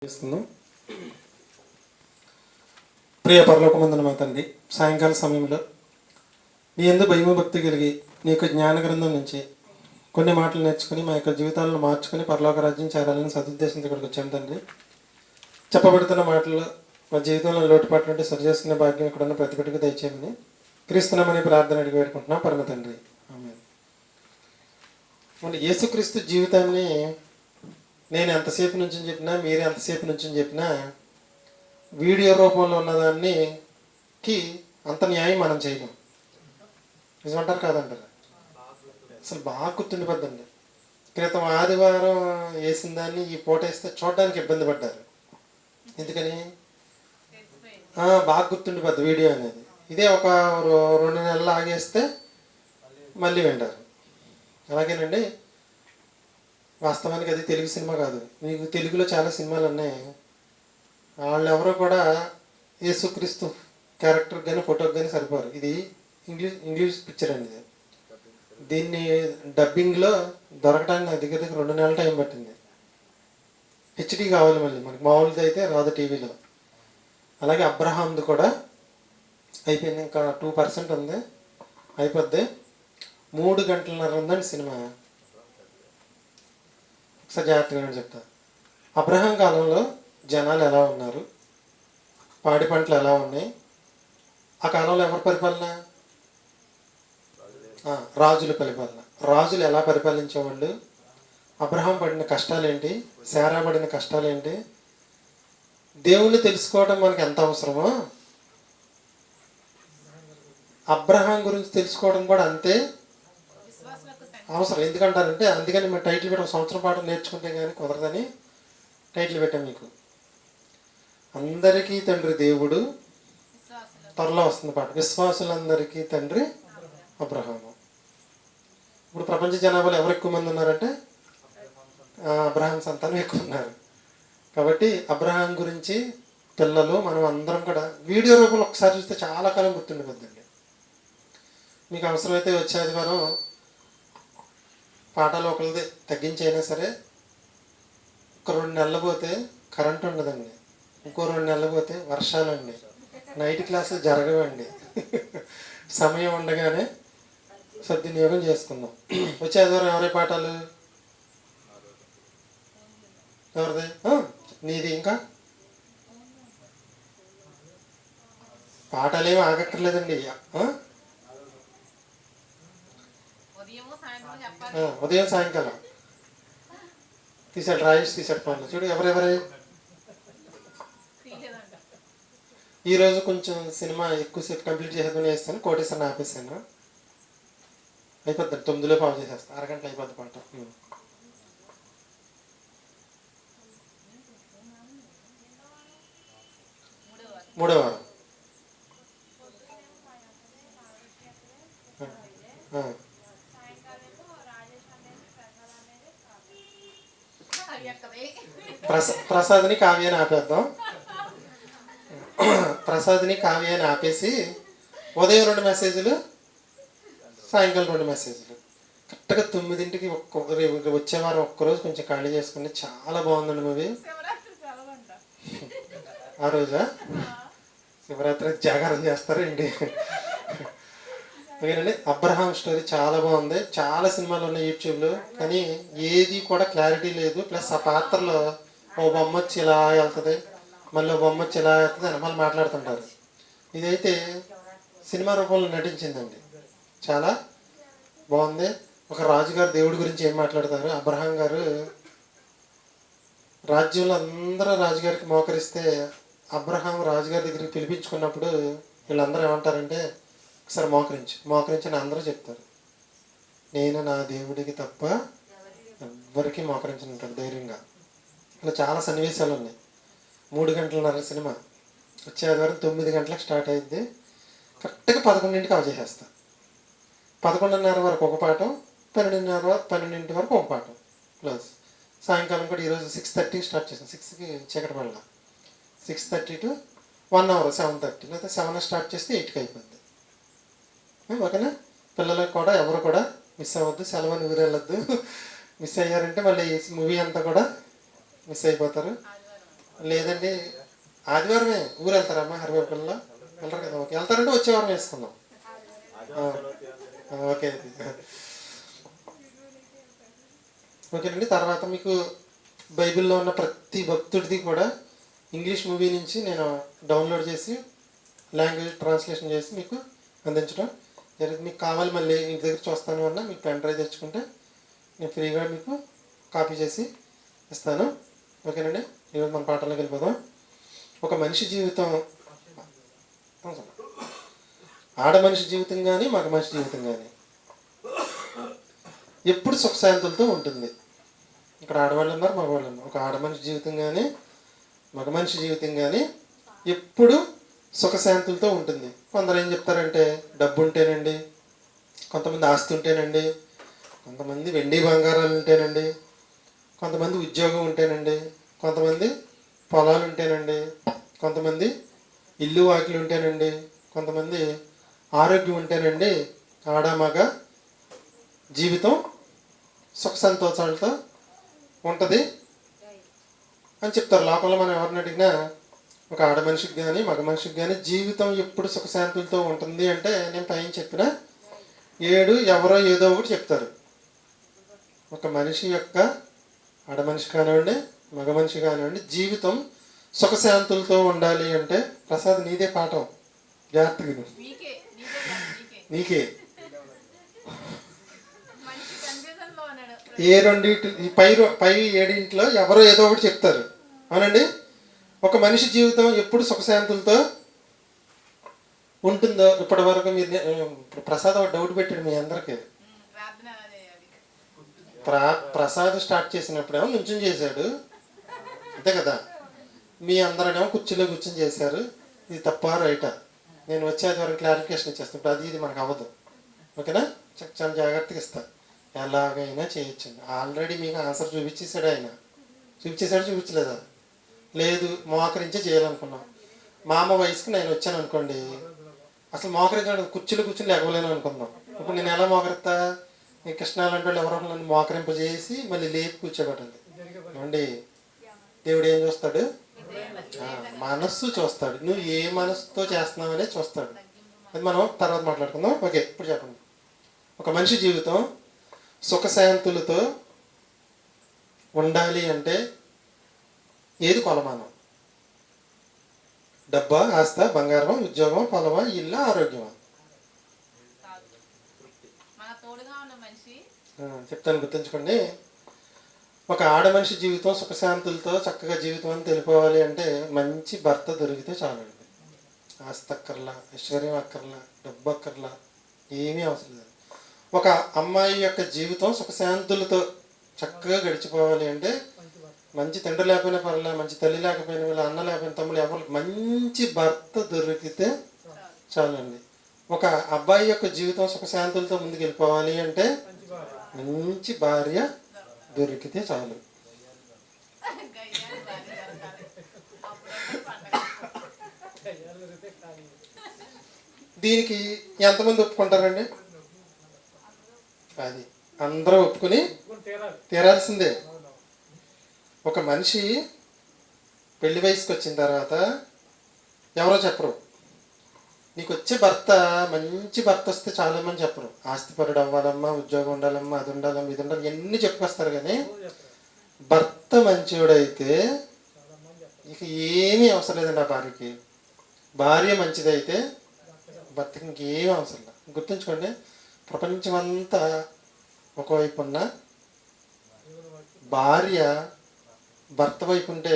ప్రారంభిస్తున్నాం. ప్రియ పరలోకమందున మా తండ్రి, సాయంకాల సమయంలో నీ యందు భయము భక్తి కలిగి నీ యొక్క జ్ఞాన గ్రంథం నుంచి కొన్ని మాటలు నేర్చుకుని మా యొక్క జీవితాలను మార్చుకుని పరలోక రాజ్యం చేరాలని సదుద్దేశంతో ఇక్కడికి వచ్చాము తండ్రి. చెప్పబడుతున్న మాటల్లో మా జీవితంలో లోటుపాట్లు ఉంటే సరి చేసుకునే భాగ్యం ఇక్కడున్న ప్రతి బిడ్డకు దయచేయమని క్రీస్తునామని ప్రార్థన అడిగి వేడుకుంటున్నాం పరమ తండ్రి. ఆమేన్. మన యేసుక్రీస్తు జీవితాన్ని నేను ఎంతసేపు నుంచి చెప్పినా, మీరు ఎంతసేపు నుంచి చెప్పినా వీడియో రూపంలో ఉన్నదానికి అంత న్యాయం మనం చేయలేం. నిజమంటారు కాదంటారు? అసలు బాగా గుర్తుండిపోద్దండి. క్రితం ఆదివారం వేసిన దాన్ని ఈ పూట వేస్తే చూడడానికి ఇబ్బంది పడ్డారు. ఎందుకని? బాగా గుర్తుండిపోద్ది వీడియో అనేది. ఇదే ఒక 2 నెలలు ఆగేస్తే మళ్ళీ వింటారు. అలాగేనండి, వాస్తవానికి అది తెలుగు సినిమా కాదు. మీకు తెలుగులో చాలా సినిమాలు ఉన్నాయి. వాళ్ళు ఎవరో కూడా యేసుక్రీస్తు క్యారెక్టర్ కానీ ఫోటోకి కానీ సరిపోరు. ఇది ఇంగ్లీష్ పిక్చర్ అండి. దీన్ని డబ్బింగ్లో దొరకడానికి నా దగ్గర 2 నెలల టైం పట్టింది. హెచ్డి కావాలి మళ్ళీ మనకి, మామూలుది అయితే రాదు టీవీలో. అలాగే అబ్రహాంది కూడా అయిపోయింది, ఇంకా 2% ఉంది, అయిపోద్ది. 3 గంటలన్నర ఉందండి సినిమా. ఒకసారి జాగ్రత్తగా చెప్తా. అబ్రహాం కాలంలో జనాలు ఎలా ఉన్నారు, పాడి పంటలు ఎలా ఉన్నాయి, ఆ కాలంలో ఎవరి పరిపాలన? రాజుల పరిపాలన. రాజులు ఎలా పరిపాలించేవాళ్ళు, అబ్రహాం పడిన కష్టాలేంటి, శారా పడిన కష్టాలేంటి, దేవుణ్ణి తెలుసుకోవడం మనకి ఎంత అవసరమో అబ్రహాం గురించి తెలుసుకోవడం కూడా అంతే అవసరం. ఎందుకంటారంటే, అందుకని మేము టైటిల్ పెట్టి 1 సంవత్సరం పాటు నేర్చుకుంటే కానీ కుదరదని టైటిల్ పెట్టాం మీకు. అందరికీ తండ్రి దేవుడు, త్వరలో వస్తుంది పాట, విశ్వాసులందరికీ తండ్రి అబ్రహాము. ఇప్పుడు ప్రపంచ జనాభాలో ఎవరు ఎక్కువ మంది ఉన్నారంటే అబ్రహాం సంతానం ఎక్కువ ఉన్నారు. కాబట్టి అబ్రహాం గురించి పిల్లలు మనం అందరం కూడా వీడియో రూపంలో ఒకసారి చూస్తే చాలా కాలం గుర్తుండిపోద్దండి. మీకు అవసరమైతే వచ్చే ఆదివారం పాఠాలు ఒకరిది తగ్గించైనా సరే, ఒక 2 నెలలు పోతే కరెంట్ ఉండదండి, ఇంకో 2 నెలలు పోతే వర్షాలండి, నైట్ క్లాసులు జరగవండి. సమయం ఉండగానే సద్వినియోగం చేసుకుందాం. వచ్చే ఆదివారం ఎవరి పాఠాలు? ఎవరిది? నీది. ఇంకా పాఠాలు ఏమి ఆగక్కర్లేదండి. ఉదయం సాయంకాలం తీసాడు, రాయేష్ తీసాడు ఫోన్లో. చూడు ఎవరెవరే. ఈరోజు కొంచెం సినిమా ఎక్కువసేపు కంప్లీట్ చేసేదని వేస్తాను, కోటేశ్వరని ఆపేసాను. అయిపోద్ది, 9లోపు ఆఫ్ చేసేస్తాను, అరగంటలో అయిపోద్ది పాట. 3వ వారం. ప్రసాద్ని కావ్యాన్ని ఆపేద్దాం. ప్రసాద్ని కావ్యాన్ని ఆపేసి ఉదయం 2 మెసేజ్లు, సాయంకాలం 2 మెసేజ్లు. కరెక్ట్గా 9ంటికి వచ్చేవారం ఒక్కరోజు కొంచెం ఖాళీ చేసుకుని చాలా బాగుందండి మూవీ. ఆ రోజా శివరాత్రి జాగారం చేస్తారండి. ఓకేనండి. అబ్రహాం స్టోరీ చాలా బాగుంది. చాలా సినిమాలు ఉన్నాయి యూట్యూబ్లో, కానీ ఏది కూడా క్లారిటీ లేదు. ప్లస్ ఆ పాత్రలో ఓ బొమ్మ వచ్చి ఇలా వెళ్తుంది, మళ్ళీ ఓ బొమ్మ వచ్చి ఇలా వెళ్తుంది అని మళ్ళీ మాట్లాడుతుంటారు. ఇదైతే సినిమా రూపంలో నటించిందండి, చాలా బాగుంది. ఒక రాజుగారు దేవుడి గురించి ఏం మాట్లాడతారు, అబ్రహాం గారు రాజ్యంలో అందరూ రాజుగారికి మోకరిస్తే అబ్రహాం రాజుగారి దగ్గరికి పిలిపించుకున్నప్పుడు వీళ్ళందరూ ఏమంటారంటే, ఒకసారి మోకరించని అందరూ చెప్తారు, నేను నా దేవుడికి తప్ప ఎవ్వరికీ మోకరించనంటాడు ధైర్యంగా. ఇలా చాలా సన్నివేశాలు ఉన్నాయి. 3 గంటలన్నర సినిమా. వచ్చే ఆదివారం 9 గంటలకు స్టార్ట్ అయ్యింది. కరెక్ట్గా 11ంటికి ఆఫ్ చేసేస్తా. 11:30 వరకు ఒక పాఠం, 12:00 వరకు ఒక పాఠం క్లోజ్. సాయంకాలం కూడా ఈరోజు 6:30కి స్టార్ట్ చేసాను. 6కి చీకటి పడల. 6:30 to 1 hour 7:30, లేకపోతే 7 స్టార్ట్ చేస్తే 8కి అయిపోద్ది. ఓకేనా? పిల్లలకు కూడా ఎవరు కూడా మిస్ అవ్వద్దు, సెలవుని ఊరెళ్ళొద్దు. మిస్ అయ్యారంటే మళ్ళీ ఈ మూవీ అంతా కూడా మిస్ అయిపోతారు. లేదండి, ఆదివారమే ఊరు వెళ్తారమ్మా హరివేపల్లో వెళ్ళరు కదా? ఓకే, వెళ్తారంటే వచ్చే వారం వేసుకుందాం. ఓకే ఓకేనండి. తర్వాత మీకు బైబిల్లో ఉన్న ప్రతి భక్తుడిది కూడా ఇంగ్లీష్ మూవీ నుంచి నేను డౌన్లోడ్ చేసి లాంగ్వేజ్ ట్రాన్స్లేషన్ చేసి మీకు అందించడం జరుగుతుంది. మీకు కావాలి మళ్ళీ ఇంటి దగ్గర చూస్తాను అన్నా మీకు పెన్ డ్రైవ్ తెచ్చుకుంటే నేను ఫ్రీగా మీకు కాపీ చేసి ఇస్తాను. ఓకేనండి. ఈరోజు మన పాఠంలోకి వెళ్ళిపోదాం. ఒక మనిషి జీవితం, ఆడ మనిషి జీవితం కానీ మగ మనిషి జీవితం కానీ ఎప్పుడు సుఖశాంతులతో ఉంటుంది. ఇక్కడ ఆడవాళ్ళు ఉన్నారు, మగవాళ్ళు ఉన్నారు. ఒక ఆడ మనిషి జీవితం కానీ మగ మనిషి జీవితం కానీ ఎప్పుడు సుఖశాంతులతో ఉంటుంది. కొందరు ఏం చెప్తారంటే డబ్బు ఉంటేనండి, కొంతమంది ఆస్తి ఉంటేనండి, కొంతమంది వెండి బంగారాలు ఉంటేనండి, కొంతమంది ఉద్యోగం ఉంటేనండి, కొంతమంది పొలాలు ఉంటేనండి, కొంతమంది ఇల్లు వాకిలు ఉంటేనండి, కొంతమంది ఆరోగ్యం ఉంటేనండి ఆడ మగ జీవితం సుఖ సంతోషాలతో ఉంటుంది అని చెప్తారు. లోపల మనం ఎవరిని అడిగినా ఒక ఆడ మనిషికి కానీ మగ మనిషికి కానీ జీవితం ఎప్పుడు సుఖశాంతులతో ఉంటుంది అంటే నేను పైన చెప్పిన 7 ఎవరో ఏదో ఒకటి చెప్తారు. ఒక మనిషి యొక్క ఆడ మనిషి కానివ్వండి మగ మనిషి కానివ్వండి జీవితం సుఖశాంతులతో ఉండాలి అంటే ప్రసాద్ నీదే పాఠం, జాగ్రత్తగా నీకే. ఏ రెండింటి పై 7 ఎవరో ఏదో ఒకటి చెప్తారు. అవునండి. ఒక మనిషి జీవితం ఎప్పుడు సుఖశాంతులతో ఉంటుందో ఇప్పటి వరకు మీరు ప్రసాద్ ఒక డౌట్ పెట్టాడు మీ అందరికి. ప్రసాద్ స్టార్ట్ చేసినప్పుడేమో నుంచుని చేశాడు, అంతే కదా? మీ అందరనేమో కుర్చీలో కూర్చొని చేశారు. ఇది తప్ప రైటా? నేను వచ్చేది వరకు క్లారిఫికేషన్ ఇచ్చేస్తాను. అది ఇది మనకు అవ్వదు. ఓకేనా? చాలా జాగ్రత్తగా ఇస్తా. ఎలాగైనా చేయొచ్చండి. ఆల్రెడీ మీకు ఆన్సర్ చూపించేశాడు ఆయన. చూపించలేదా? లేదు, మోకరించే చేయాలనుకున్నాం. మా అమ్మ వయసుకి నేను వచ్చాను అనుకోండి, అసలు మోకరించడం కుర్చీలో కూర్చొని లేకపోలేను అనుకుందాం. ఇప్పుడు నేను ఎలా మోకరిస్తా? ఈ కృష్ణ లాంటి వాళ్ళు ఎవరో నన్ను మోకరింపజేసి మళ్ళీ లేపి కూర్చోబెట్టండి. ఏమండి, దేవుడు ఏం చూస్తాడు? మనస్సు చూస్తాడు. నువ్వు ఏ మనస్సుతో చేస్తున్నావు అనేది చూస్తాడు. అది మనం తర్వాత మాట్లాడుకుందాం. ఓకే, ఇప్పుడు చెప్పండి. ఒక మనిషి జీవితం సుఖశాంతులతో ఉండాలి అంటే ఏది కొలమానం? డబ్బా, ఆస్త, బంగారం, ఉద్యోగం, పొలమా, ఇల్లు, ఆరోగ్యమా? చెప్తాను, గుర్తుంచుకోండి. ఒక ఆడ మనిషి జీవితం సుఖశాంతులతో చక్కగా జీవితం అని తెలిపోవాలి అంటే మంచి భర్త దొరికితే చాలండి. ఆస్తి అక్కర్లా, ఐశ్వర్యం అక్కర్లా, డబ్బు అక్కర్లా, ఏమీ అవసరం లేదు. ఒక అమ్మాయి యొక్క జీవితం సుఖశాంతులతో చక్కగా గడిచిపోవాలి అంటే మంచి తండ్రి లేకపోయినా పర్లే, మంచి తల్లి లేకపోయినా వీళ్ళ అన్న లేకపోయినా తమ్ముడు ఎవరు మంచి భర్త దొరికితే చాలండి. ఒక అబ్బాయి యొక్క జీవితం సుఖశాంతులతో ముందుకు వెళ్ళిపోవాలి అంటే మంచి భార్య దొరికితే చాలు. దీనికి ఎంతమంది ఒప్పుకుంటారండి? అది అందరూ ఒప్పుకుని తీరాల్సిందే. ఒక మనిషి పెళ్లి వయసుకి వచ్చిన తర్వాత ఎవరో చెప్పరు, నీకు వచ్చే భర్త మంచి భర్త వస్తే చాలమ్మని చెప్పరు. ఆస్తిపరుడు అవ్వాలమ్మా, ఉద్యోగం ఉండాలమ్మా, అది ఉండాలమ్మా, ఇది ఉండాలి, ఎన్ని చెప్పుకొస్తారు. కానీ భర్త మంచివాడైతే ఇక ఏమీ అవసరం లేదండి ఆ భార్యకి. భార్య మంచిదైతే భర్తకి ఇంకేమీ అవసరం లేదు. గుర్తుంచుకోండి, ప్రపంచమంతా ఒకవైపు ఉన్న భార్య భర్త వైపు ఉంటే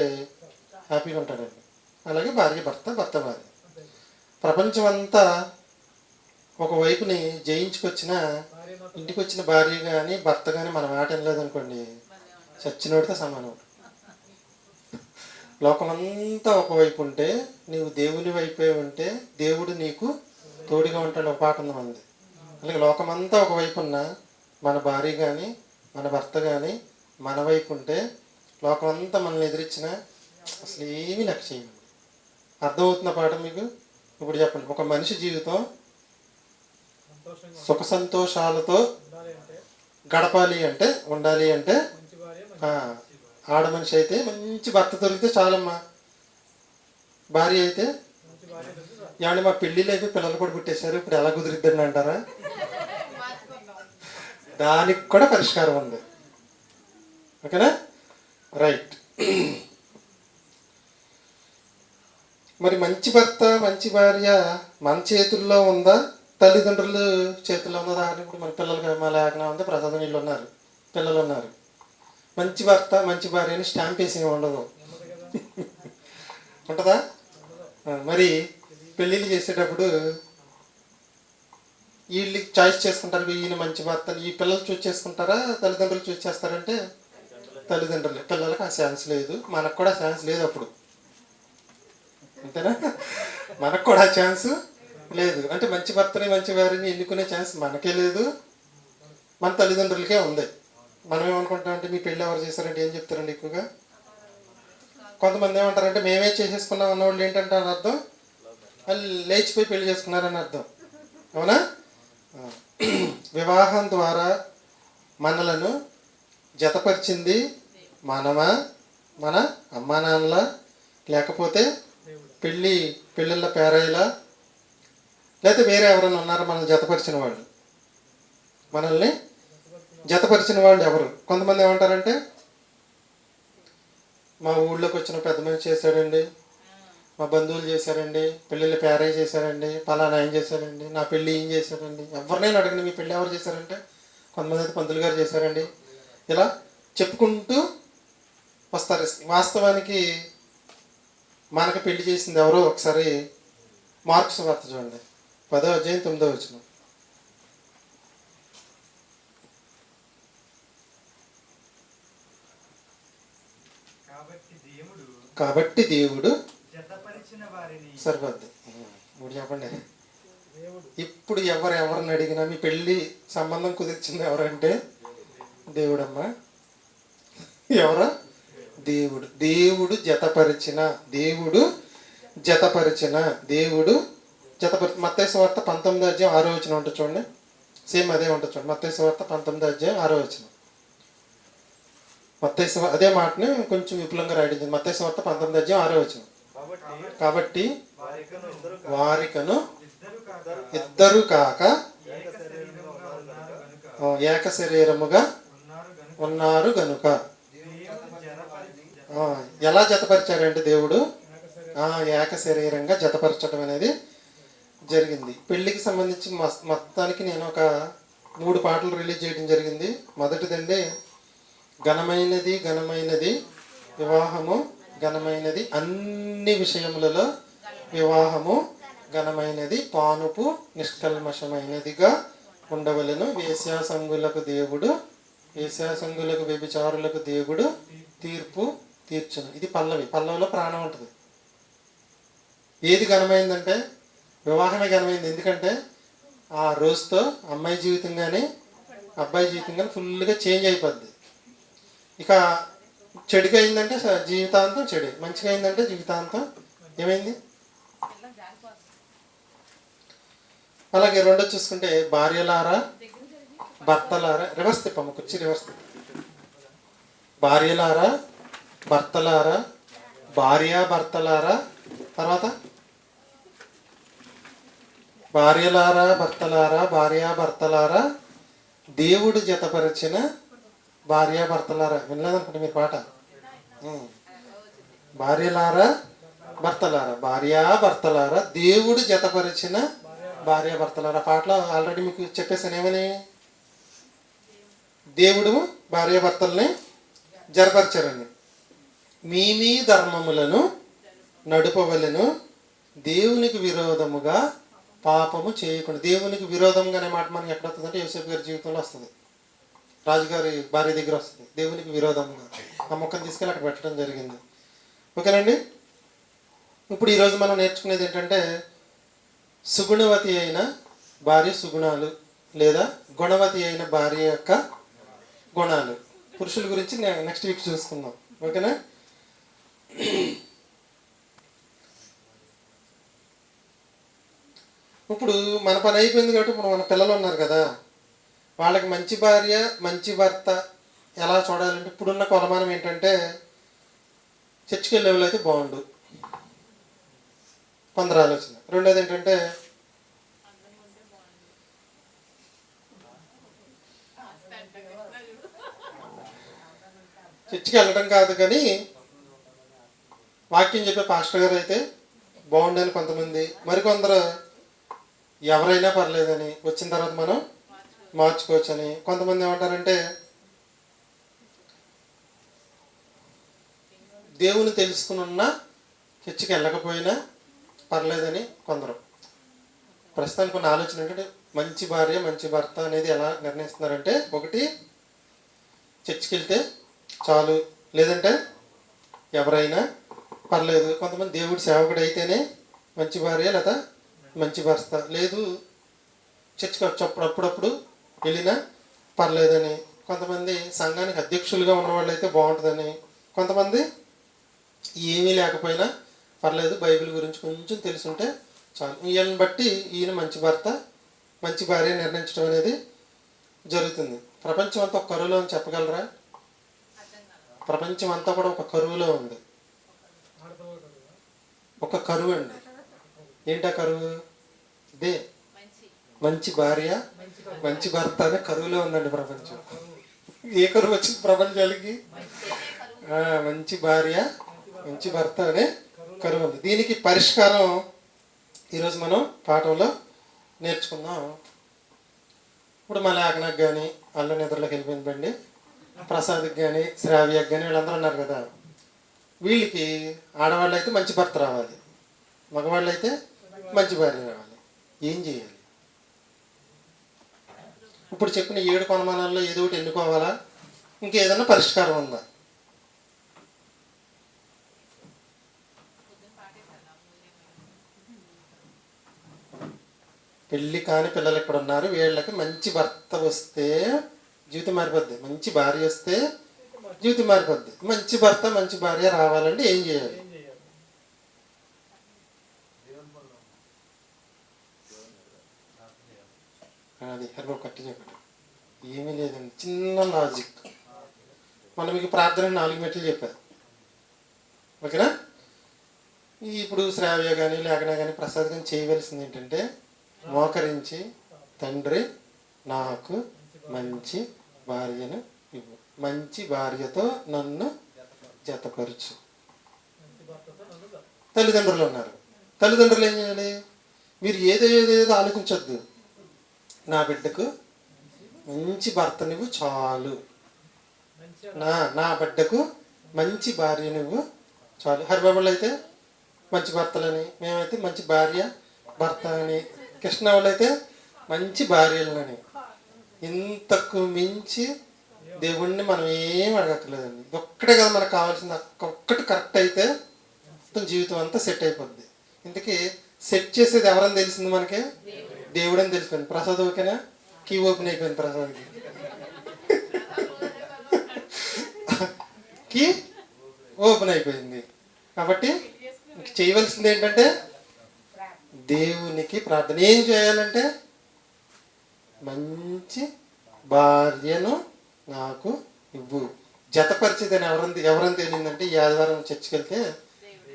హ్యాపీగా ఉంటాడండి. అలాగే భార్య భర్త, భర్త భార్య. ప్రపంచం అంతా ఒకవైపుని జయించుకొచ్చిన ఇంటికి వచ్చిన భార్య కానీ భర్త కానీ మన మాట వినలేదనుకోండి, చచ్చినోడితో సమానం. లోకమంతా ఒకవైపు ఉంటే నీవు దేవుని వైపే ఉంటే దేవుడు నీకు తోడుగా ఉంటాడు. ఒక పాట ఉంది మనది. అలాగే లోకమంతా ఒకవైపు ఉన్న మన భార్య కానీ మన భర్త కానీ మన వైపు ఉంటే లోకమంతా మనల్ని ఎదిరించిన అసలు ఏమీ లెక్క చేయమండి. అర్థమవుతున్న పాట మీకు? ఇప్పుడు చెప్పండి. ఒక మనిషి జీవితం సుఖ సంతోషాలతో గడపాలి అంటే ఉండాలి అంటే ఆడ మనిషి అయితే మంచి భర్త దొరికితే చాలమ్మా. భార్య అయితే ఏమంటే మా పెళ్ళిళ్ళు అయిపోయి పిల్లలు కూడా పుట్టేశారు, ఇప్పుడు ఎలా కుదిరిద్దండి అంటారా? దానికి కూడా పరిష్కారం ఉంది. ఓకేనా? రైట్. మరి మంచి భర్త మంచి భార్య మన చేతుల్లో ఉందా, తల్లిదండ్రులు చేతుల్లో ఉందా? ఇప్పుడు మన పిల్లలకి మా లేఖనం ఉంది, ప్రసాదం వీళ్ళు ఉన్నారు, పిల్లలు ఉన్నారు. మంచి భర్త మంచి భార్య అని స్టాంప్ వేసి ఉండదు. ఉంటుందా? మరి పెళ్ళిళ్ళు చేసేటప్పుడు వీళ్ళు చాయిస్ చేసుకుంటారు, ఈయన మంచి భర్త. ఈ పిల్లలు చూస్ చేసుకుంటారా, తల్లిదండ్రులు చూస్ చేస్తారంటే తల్లిదండ్రులే. పిల్లలకి ఆ ఛాన్స్ లేదు, మనకు కూడా ఛాన్స్ లేదు అప్పుడు. అంతేనా? మనకు కూడా ఛాన్స్ లేదు. అంటే మంచి భర్తని మంచి భార్యని ఎన్నుకునే ఛాన్స్ మనకే లేదు, మన తల్లిదండ్రులకే ఉంది. మనం ఏమనుకుంటామంటే మీ పెళ్ళి ఎవరు చేశారంటే ఏం చెప్తారండి ఎక్కువగా? కొంతమంది ఏమంటారంటే మేమే చేసేసుకున్నాం అన్నవాళ్ళు ఏంటంటే అని అర్థం వాళ్ళు లేచిపోయి పెళ్లి చేసుకున్నారని అర్థం. అవునా? వివాహం ద్వారా మనలను జతపరిచింది మనమా, మన అమ్మా నాన్నల, లేకపోతే పెళ్ళిళ్ళ పేరాయిలా, లేకపోతే వేరే ఎవరైనా ఉన్నారా మనల్ని జతపరిచిన వాళ్ళు? మనల్ని జతపరిచిన వాళ్ళు ఎవరు? కొంతమంది ఏమంటారంటే మా ఊళ్ళోకి వచ్చిన పెద్ద మనిషి చేశాడండి, మా బంధువులు చేశారండి, పెళ్ళిళ్ళు పేరాయి చేశారండి, పలానా ఏం చేశారండి, నా పెళ్ళి ఏం చేశారండి. ఎవరినైనా అడగండి మీ పెళ్ళి ఎవరు చేశారంటే కొంతమంది అయితే పంతులు గారు చేశారండి, ఇలా చెప్పుకుంటూ వస్తారు. వాస్తవానికి మనకు పెళ్లి చేసింది ఎవరో ఒకసారి మార్క్స్ వార్త చూడండి, 10వ అధ్యాయం 9వ వచనం. కాబట్టి దేవుడు సరిపోద్ది. ఇప్పుడు చెప్పండి, ఇప్పుడు ఎవరిని అడిగినా మీ పెళ్ళి సంబంధం కుదిర్చింది ఎవరంటే దేవుడమ్మా. ఎవరా? దేవుడు. దేవుడు జతపరిచిన మత్తయి సువార్త 19వ అధ్యాయం 6వ వచనం ఉంటుంది చూడండి. సేమ్ అదే ఉంటుంది చూడండి. మత్తయి సువార్త 19వ అధ్యాయం 6వ వచనం. అదే మాటని కొంచెం విపులంగా రాయడం. మత్తయి సువార్త 19వ అధ్యాయం 6వ వచనం. కాబట్టి వారికను ఇద్దరు కాక ఏక శరీరముగా ఉన్నారు గనుక. ఎలా జతపరిచారంటే దేవుడు ఏక శరీరంగా జతపరచడం అనేది జరిగింది. పెళ్లికి సంబంధించి మొత్తానికి నేను ఒక 3 పాటలు రిలీజ్ చేయడం జరిగింది. మొదటిదండి ఘనమైనది వివాహము, ఘనమైనది అన్ని విషయములలో వివాహము, ఘనమైనది పానుపు నిష్కల్మషమైనదిగా ఉండవలెను. వేశ్యాసంగులకు వ్యభిచారులకు దేవుడు తీర్పు తీర్చును. ఇది పల్లవిలో ప్రాణం ఉంటుంది. ఏది ఘనమైందంటే వివాహమే ఘనమైంది. ఎందుకంటే ఆ రోజుతో అమ్మాయి జీవితం కానీ అబ్బాయి జీవితం కానీ ఫుల్గా చేంజ్ అయిపోద్ది. ఇక చెడుగా అయిందంటే జీవితాంతం చెడు, మంచిగా అయిందంటే జీవితాంతం ఏమైంది. అలాగే రెండో చూసుకుంటే భార్యలారా భర్తలారా, రివర్స్ తిప్పమ్మ కుర్చీ రివర్స్ తిప్ప. భార్యలారా భర్తలారా, భార్యాభర్తలారా, తర్వాత భార్యాభర్తలారా దేవుడు జతపరిచిన భార్యాభర్తలారా. వినలేదనుకుంటే మీరు పాట. భార్యలారా భార్యాభర్తలారా దేవుడు జతపరిచిన భార్యాభర్తలారా. పాటలో ఆల్రెడీ మీకు చెప్పేసాను ఏమని, దేవుడు భార్యాభర్తల్ని జతపరిచారని. మీ ధర్మములను నడుపవలెను, దేవునికి విరోధముగా పాపము చేయకుండా. దేవునికి విరోధంగా అనే మాట మనకి ఎక్కడ వస్తుందంటే యోసేపు గారి జీవితంలో వస్తుంది, రాజుగారి భార్య దగ్గర వస్తుంది. దేవునికి విరోధంగా ఆ మొక్కను తీసుకెళ్ళి అక్కడ పెట్టడం జరిగింది. ఓకేనండి. ఇప్పుడు ఈరోజు మనం నేర్చుకునేది ఏంటంటే సుగుణవతి అయిన భార్య సుగుణాలు, లేదా గుణవతి అయిన భార్య యొక్క గుణాలు. పురుషుల గురించి నెక్స్ట్ వీక్ చూసుకుందాం. ఓకేనా? ఇప్పుడు మన పని అయిపోయింది కాబట్టి ఇప్పుడు మన పిల్లలు ఉన్నారు కదా, వాళ్ళకి మంచి భార్య మంచి భర్త ఎలా చూడాలంటే ఇప్పుడున్న కొలమానం ఏంటంటే చర్చికి వెళ్ళే వాళ్ళు అయితే బాగుండు, కొందరు ఆలోచన. రెండోది ఏంటంటే చర్చికి వెళ్ళడం కాదు కానీ వాక్యం చెప్పే పాస్టర్ గారు అయితే బాగుండని కొంతమంది, మరికొందరు ఎవరైనా పర్లేదని, వచ్చిన తర్వాత మనం మార్చుకోవచ్చని. కొంతమంది ఏమంటారంటే దేవుని తెలుసుకుని ఉన్నా చర్చికి వెళ్ళకపోయినా పర్లేదని కొందరు. ప్రస్తుతానికి కొన్ని ఆలోచన ఏంటంటే మంచి భార్య మంచి భర్త అనేది ఎలా నిర్ణయిస్తున్నారంటే, ఒకటి చర్చికి వెళ్తే చాలు, లేదంటే ఎవరైనా పర్లేదు. కొంతమంది దేవుడి సేవకుడు అయితేనే మంచి భార్య లేదా మంచి భర్త, లేదు చర్చికి అప్పుడప్పుడు వెళ్ళినా పర్లేదని. కొంతమంది సంఘానికి అధ్యక్షులుగా ఉన్నవాళ్ళు అయితే బాగుంటుందని. కొంతమంది ఏమీ లేకపోయినా పర్లేదు, బైబిల్ గురించి కొంచెం తెలుసుంటే చాలు. ఈయన్ని బట్టి ఈయన మంచి భర్త మంచి భార్య నిర్ణయించడం అనేది జరుగుతుంది. ప్రపంచం అంతా ఒక కరువులో అని చెప్పగలరా? ప్రపంచం అంతా కూడా ఒక కరువులో ఉంది. ఒక కరువు అండి. ఏంటా కరువు? ఇదే మంచి భార్య మంచి భర్త అనే కరువులో ఉందండి ప్రపంచం. ఏ కరువు వచ్చింది ప్రపంచానికి? మంచి భార్య మంచి భర్త అనే కరువు ఉంది. దీనికి పరిష్కారం ఈరోజు మనం పాఠంలో నేర్చుకుందాం. ఇప్పుడు మా లేఖనకు కానీ, అల్ల నిద్రలోకి వెళ్ళిపోయింది బండి, ప్రసాద్కి కానీ, శ్రావ్యకి కానీ వీళ్ళందరూ ఉన్నారు కదా, వీళ్ళకి ఆడవాళ్ళు అయితే మంచి భర్త రావాలి, మగవాళ్ళు అయితే మంచి భార్య రావాలి. ఏం చేయాలి? ఇప్పుడు చెప్పిన 7 కొనమానాల్లో ఏదో ఒకటి ఎన్నుకోవాలా? ఇంకేదన్నా పరిష్కారం ఉందా? పెళ్ళి కాని పిల్లలు ఇక్కడ ఉన్నారు, వీళ్ళకి మంచి భర్త వస్తే జీవితం మారిపోద్ది, మంచి భార్య వస్తే జీవితం మారిపోద్ది. మంచి భర్త మంచి భార్య రావాలంటే ఏం చేయాలి? అది హెర్బో కట్టి చెప్పండి. ఏమీ లేదండి, చిన్న లాజిక్. మనం మీకు ప్రార్థన 4 మెట్లు చెప్పారు, ఓకేనా? ఇప్పుడు శ్రావ్య కానీ లేఖన కానీ ప్రసాద్ కానీ చేయవలసింది ఏంటంటే, మోకరించి తండ్రి నాకు మంచి భార్యను ఇవ్వు, మంచి భార్యతో నన్ను జతపరచు. తల్లిదండ్రులు ఉన్నారు, తల్లిదండ్రులు ఏం చేయాలి? మీరు ఏదేదో ఆలోచించొద్దు, నా బిడ్డకు మంచి భర్త నువ్వు చాలు, నా బిడ్డకు మంచి భార్య నువ్వు చాలు. హరిబాబులు అయితే మంచి భర్తలని, మేమైతే మంచి భార్య భర్త అని, కృష్ణ వాళ్ళు అయితే మంచి భార్యలని. ఇంతకు మించి దేవుణ్ణి మనం ఏం అడగక్కర్లేదండి. ఇది ఒక్కటే కదా మనకు కావాల్సింది. ఒక్కటి కరెక్ట్ అయితే మొత్తం జీవితం అంతా సెట్ అయిపోద్ది. ఇంతకీ సెట్ చేసేది ఎవరని తెలిసింది మనకి? దేవుడని తెలిసిపోయింది. ప్రసాద్ ఓకేనా? కీ ఓపెన్ అయిపోయింది ప్రసాద్కి, కీ ఓపెన్ అయిపోయింది. కాబట్టి చేయవలసింది ఏంటంటే దేవునికి ప్రార్థన. ఏం చేయాలంటే మంచి భార్యను నాకు ఇవ్వు, జతపరిచేదని ఎవరని తెలియదంటే, ఈ ఆదివారం చర్చికి వెళ్తే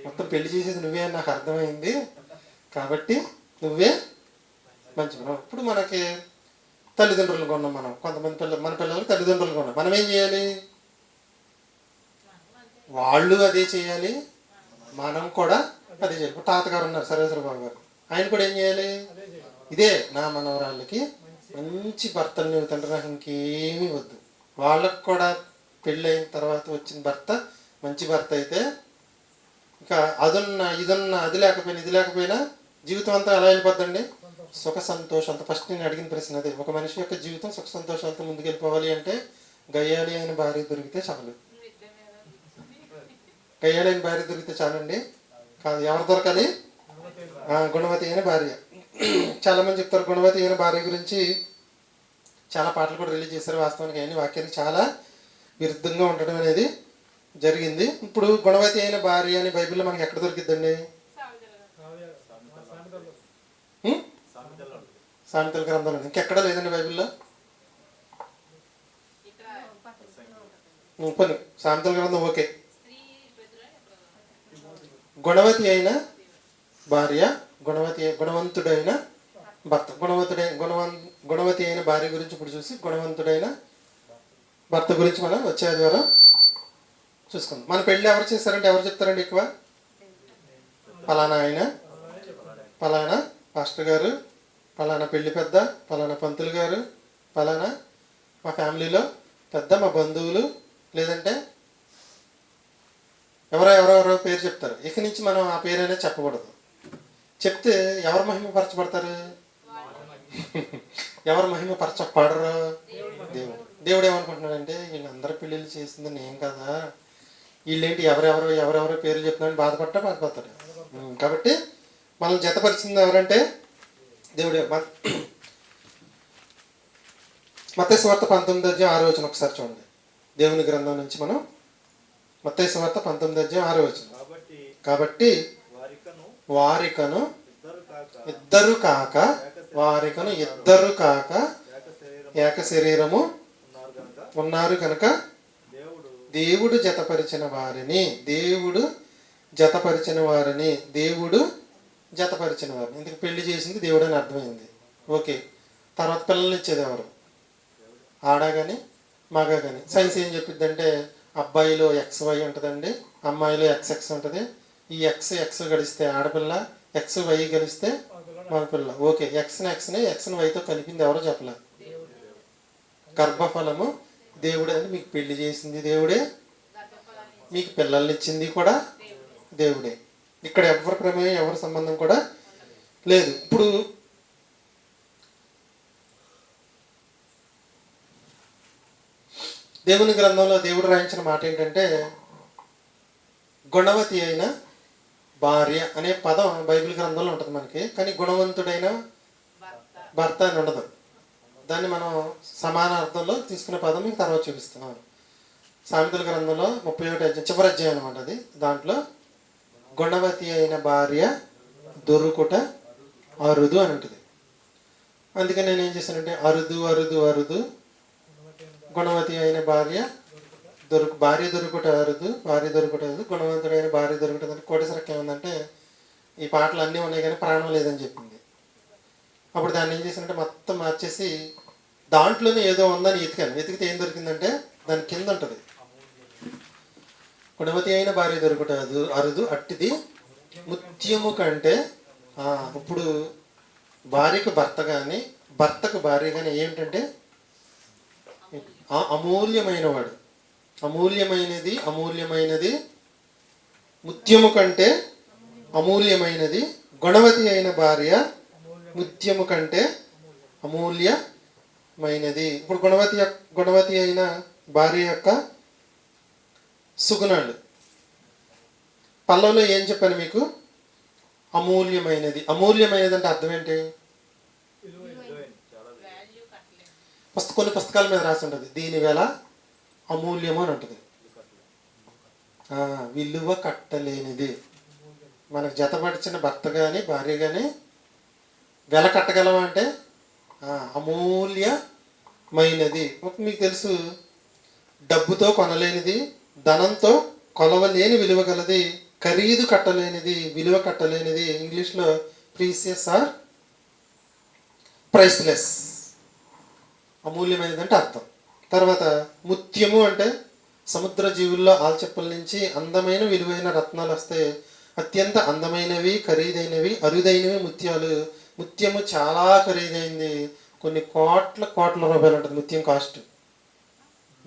మొత్తం పెళ్లి చేసేది నువ్వే అని నాకు అర్థమైంది, కాబట్టి నువ్వే మంచి. ఇప్పుడు మనకి తల్లిదండ్రులు కొన్నాం మనం, కొంతమంది మన పిల్లలకి తల్లిదండ్రులు కొన్నాం. మనం ఏం చేయాలి? వాళ్ళు అదే చేయాలి, మనం కూడా అదే చేయాలి. ఇప్పుడు తాతగారు ఉన్నారు, సర్వేశ్వరబాబు గారు, ఆయన కూడా ఏం చేయాలి? ఇదే నా మనవరాళ్ళకి మంచి భర్తలు నువ్వు తండ్రి, నాకు ఇంకేమీ వద్దు. వాళ్ళకు కూడా పెళ్ళైన తర్వాత వచ్చిన భర్త మంచి భర్త అయితే, ఇంకా ఇదున్నా అది లేకపోయినా ఇది లేకపోయినా జీవితం అంతా ఎలా వెళ్ళిపోద్దండి? సుఖ సంతోషాలతో. ఫస్ట్ నేను అడిగిన ప్రశ్న అదే, ఒక మనిషి యొక్క జీవితం సుఖ సంతోషాలతో ముందుకెళ్ళిపోవాలి అంటే గయ్యాళి అయిన భార్య దొరికితే చాలు. గయ్యాళి అయిన భార్య దొరికితే చాలండి కాదు, ఎవరు దొరకాలి? గుణవతి అయిన భార్య. చాలా మంది చెప్తారు గుణవతి అయిన భార్య గురించి, చాలా పాటలు కూడా రిలీజ్ చేశారు. వాస్తవానికి అయిన వాక్యానికి చాలా విరుద్ధంగా ఉండడం అనేది జరిగింది. ఇప్పుడు గుణవతి అయిన భార్య అని బైబిల్లో మనకి ఎక్కడ దొరికిద్దండి? సామెతల గ్రంథంలో. ఇంకెక్కడ లేదండి బైబిల్లో. కొన్ని సామెతల గ్రంథం ఓకే. గుణవతి అయిన భార్య, గుణవంతుడైన భర్త. గుణవతి అయిన భార్య గురించి ఇప్పుడు చూసి గుణవంతుడైన భర్త గురించి మనం వచ్చే ఆదివారం చూసుకుందాం. మన పెళ్ళి ఎవరు చేస్తారంటే ఎవరు చెప్తారండి ఎక్కువ? ఫలానా ఆయన, ఫలానా పాస్టర్ గారు, ఫలానా పెళ్లి పెద్ద, ఫలానా పంతులు గారు, ఫలానా మా ఫ్యామిలీలో పెద్ద, మా బంధువులు, లేదంటే ఎవరెవరో పేరు చెప్తారు. ఇక నుంచి మనం ఆ పేరు అనేది చెప్పకూడదు. చెప్తే ఎవరు మహిమపరచబడతారు? ఎవరు మహిమపరచబడరు? దేవుడు. దేవుడు ఏమనుకుంటున్నాడంటే వీళ్ళందరూ పెళ్ళిళ్ళు చేసింది నేను కదా, వీళ్ళేంటి ఎవరెవరో పేర్లు చెప్తున్నారని బాధపడతాడు. కాబట్టి మనం జతపరిచింది ఎవరంటే దేవుడే. మత్తయి సువార్త 19:6 ఒకసారి చూడండి. దేవుని గ్రంథం నుంచి మనం మత్తయి సువార్త 19:6. కాబట్టి వారికను ఇద్దరు కాక ఏక శరీరము ఉన్నారు కనుక దేవుడు జతపరిచిన వారిని ఇందుకు పెళ్లి చేసింది దేవుడు అని అర్థమైంది. ఓకే, తర్వాత పిల్లల్ని ఇచ్చేది ఎవరు? ఆడ కానీ మగ కానీ. సైన్స్ ఏం చెప్పిద్దంటే అబ్బాయిలో XY ఉంటుందండి, అమ్మాయిలో XX ఉంటుంది. ఈ ఎక్స్ గడిస్తే ఆడపిల్ల, XY గడిస్తే మగపిల్ల. ఓకే, ఎక్స్ని వైతో కలిపింది ఎవరో చెప్పలే. గర్భఫలము దేవుడే అని మీకు పెళ్లి చేసింది దేవుడే, మీకు పిల్లల్ని ఇచ్చింది కూడా దేవుడే. ఇక్కడ ఎవరి ప్రమేయం ఎవరి సంబంధం కూడా లేదు. ఇప్పుడు దేవుని గ్రంథంలో దేవుడు రాయించిన మాట ఏంటంటే గుణవతి అయిన భార్య అనే పదం బైబిల్ గ్రంథంలో ఉంటుంది మనకి, కానీ గుణవంతుడైన భర్త అని ఉండదు. దాన్ని మనం సమాన అర్థంలో తీసుకునే పదం మీకు తర్వాత చూపిస్తున్నాం. సామెతల గ్రంథంలో 31 చివరి అధ్యాయం అనమాట అది. దాంట్లో గుణవతి అయిన భార్య దొరుకుట అరుదు అని ఉంటుంది. అందుకని నేను ఏం చేశానంటే అరుదు గుణవతి అయిన భార్య దొరుకుట అరుదు, గుణవంతుడైన భార్య దొరుకుట. కోటేశ్వరకి ఏముందంటే ఈ పాటలు అన్నీ ఉన్నాయి కానీ ప్రాణం లేదని చెప్పింది. అప్పుడు దాన్ని ఏం చేశానంటే మొత్తం మార్చేసి దాంట్లోనే ఏదో ఉందని వెతికితే ఏం దొరికిందంటే దాని కింద ఉంటుంది గుణవతి అయిన భార్య దొరుకుట అరుదు, అట్టిది ముత్యము కంటే. ఇప్పుడు భార్యకు భర్త కానీ భర్తకు భార్య కానీ ఏమిటంటే అమూల్యమైన వాడు. అమూల్యమైనది ముత్యము కంటే అమూల్యమైనది. గుణవతి అయిన భార్య ముత్యము కంటే అమూల్యమైనది. ఇప్పుడు గుణవతి అయిన భార్య యొక్క సుగుణాలు పల్లవులో ఏం చెప్పాను మీకు? అమూల్యమైనది అంటే అర్థం ఏంటి? కొన్ని పుస్తకాల మీద రాసి ఉంటుంది దీని వేళ అమూల్యము అని ఉంటుంది. విలువ కట్టలేనిది. మనకు జతపడిచిన భర్త కానీ భార్య కానీ వెల కట్టగలవా అంటే అమూల్యమైనది. మీకు తెలుసు, డబ్బుతో కొనలేనిది, ధనంతో కొలవలేని విలువ గలది, ఖరీదు కట్టలేనిది, విలువ కట్టలేనిది. ఇంగ్లీష్లో ప్రీసియస్ ఆర్ ప్రైస్లెస్. అమూల్యమైనది అంటే అర్థం. తర్వాత ముత్యము అంటే సముద్ర జీవుల్లో ఆల్చెప్పల నుంచి అందమైన విలువైన రత్నాలు వస్తే అత్యంత అందమైనవి, ఖరీదైనవి, అరుదైనవి ముత్యాలు. ముత్యము చాలా ఖరీదైంది, కొన్ని కోట్ల రూపాయలు ఉంటుంది ముత్యం కాస్ట్.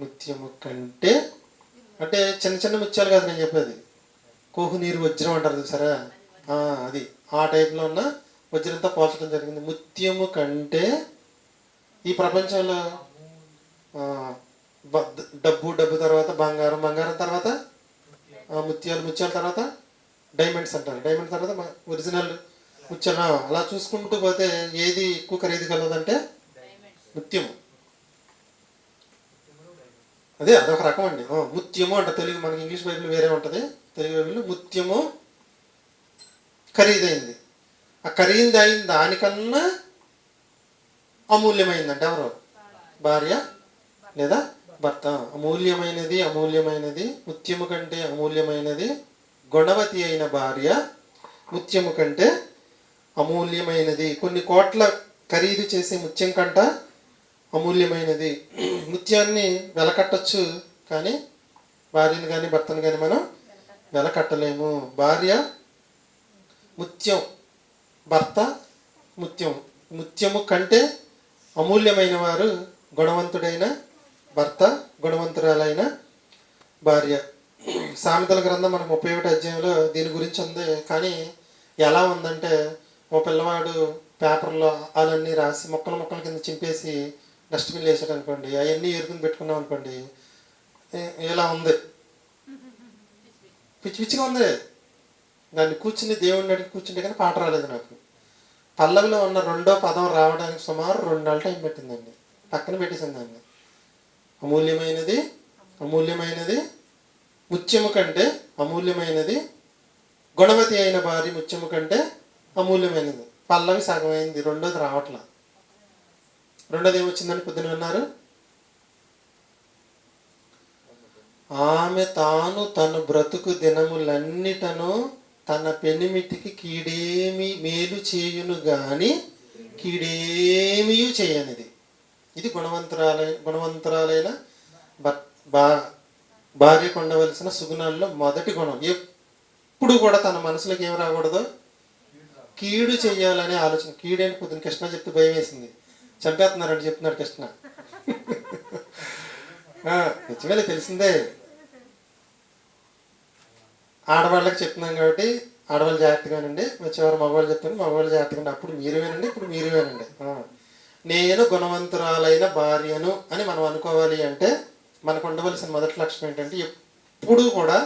ముత్యము కంటే అంటే చిన్న ముత్యాలు కాదు నేను చెప్పేది, కోహునీరు వజ్రం అంటారు సరే, అది ఆ టైప్లో ఉన్న వజ్రంతో పోల్చడం జరిగింది. ముత్యము కంటే ఈ ప్రపంచంలో డబ్బు తర్వాత బంగారం తర్వాత ముత్యాల తర్వాత డైమండ్స్ అంటారు, డైమండ్ తర్వాత ఒరిజినల్ ముత్యాలు. అలా చూసుకుంటూ పోతే ఏది ఎక్కువ ఖరీదు కలదంటే ముత్యము. అదొక రకం అండి. ముత్యము అంట తెలుగు, మనకి ఇంగ్లీష్ బైబిల్ వేరే ఉంటుంది, తెలుగు బైబిల్ ముత్యము ఖరీదైంది. ఆ ఖరీదైన దానికన్నా అమూల్యమైందంటే ఎవరు? భార్య లేదా భర్త. అమూల్యమైనది ముత్యము కంటే అమూల్యమైనది గుణవతి అయిన భార్య ముత్యము కంటే అమూల్యమైనది. కొన్ని కోట్ల ఖరీదు చేసే ముత్యం కంట అమూల్యమైనది. ముత్యాన్ని వెలకట్టచ్చు, కానీ భార్యను కానీ భర్తను కానీ మనం వెలకట్టలేము. భార్య ముత్యం, భర్త ముత్యం. ముత్యము కంటే అమూల్యమైన వారు గుణవంతుడైన భర్త, గుణవంతురాలైన భార్య. సామెతల గ్రంథం మనకు 31 అధ్యాయంలో దీని గురించి ఉంది. కానీ ఎలా ఉందంటే, ఓ పిల్లవాడు పేపర్లో వాళ్ళన్నీ రాసి మొక్కల కింద చింపేసి డస్ట్బిన్లు వేసాడు అనుకోండి, అవన్నీ ఎరుకుని పెట్టుకున్నాం అనుకోండి, ఇలా ఉంది, పిచ్చి పిచ్చిగా ఉంది. దాన్ని కూర్చుని దేవుడిని అడిగి కూర్చుంటే కానీ పాట రాలేదు నాకు. పల్లవిలో ఉన్న 2వ పదం రావడానికి సుమారు 2 నెలల టైం పెట్టిందండి. పక్కన పెట్టేసింది దాన్ని. అమూల్యమైనది, అమూల్యమైనది, ముత్యము కంటే అమూల్యమైనది, గుణవతి అయిన భార్య ముత్యము కంటే అమూల్యమైనది. పల్లవి సగమైంది, 2వది రావట్లా. 2వది ఏమొచ్చిందని పొద్దున విన్నారు? ఆమె తాను తన బ్రతుకు దినములన్నిటను తన పెనిమిటికి కీడేమి మేలు చేయును గాని కీడేమీ చేయనిది. ఇది గుణవంతురాలైన భార్యకు ఉండవలసిన సుగుణాల్లో మొదటి గుణం. ఎప్పుడు కూడా తన మనసులోకి ఏం రాకూడదు, కీడు చెయ్యాలనే ఆలోచన. కీడేంటి పొద్దున కృష్ణ చెప్తే భయం వేసింది, చంపేస్తున్నారంటే చెప్తున్నాడు కృష్ణ. నిజమేలే, తెలిసిందే. ఆడవాళ్ళకి చెప్తున్నాం కాబట్టి ఆడవాళ్ళు జాగ్రత్తగా వినండి. వచ్చేవారు మగవాళ్ళు చెప్తాను, మగవాళ్ళు జాగ్రత్తగా వినండి. అప్పుడు మీరు వినండి, ఇప్పుడు మీరు వినండి. నేను గుణవంతురాలైన భార్యను అని మనం అనుకోవాలి అంటే మనకు ఉండవలసిన మొదటి లక్షణం ఏంటంటే, ఎప్పుడు కూడా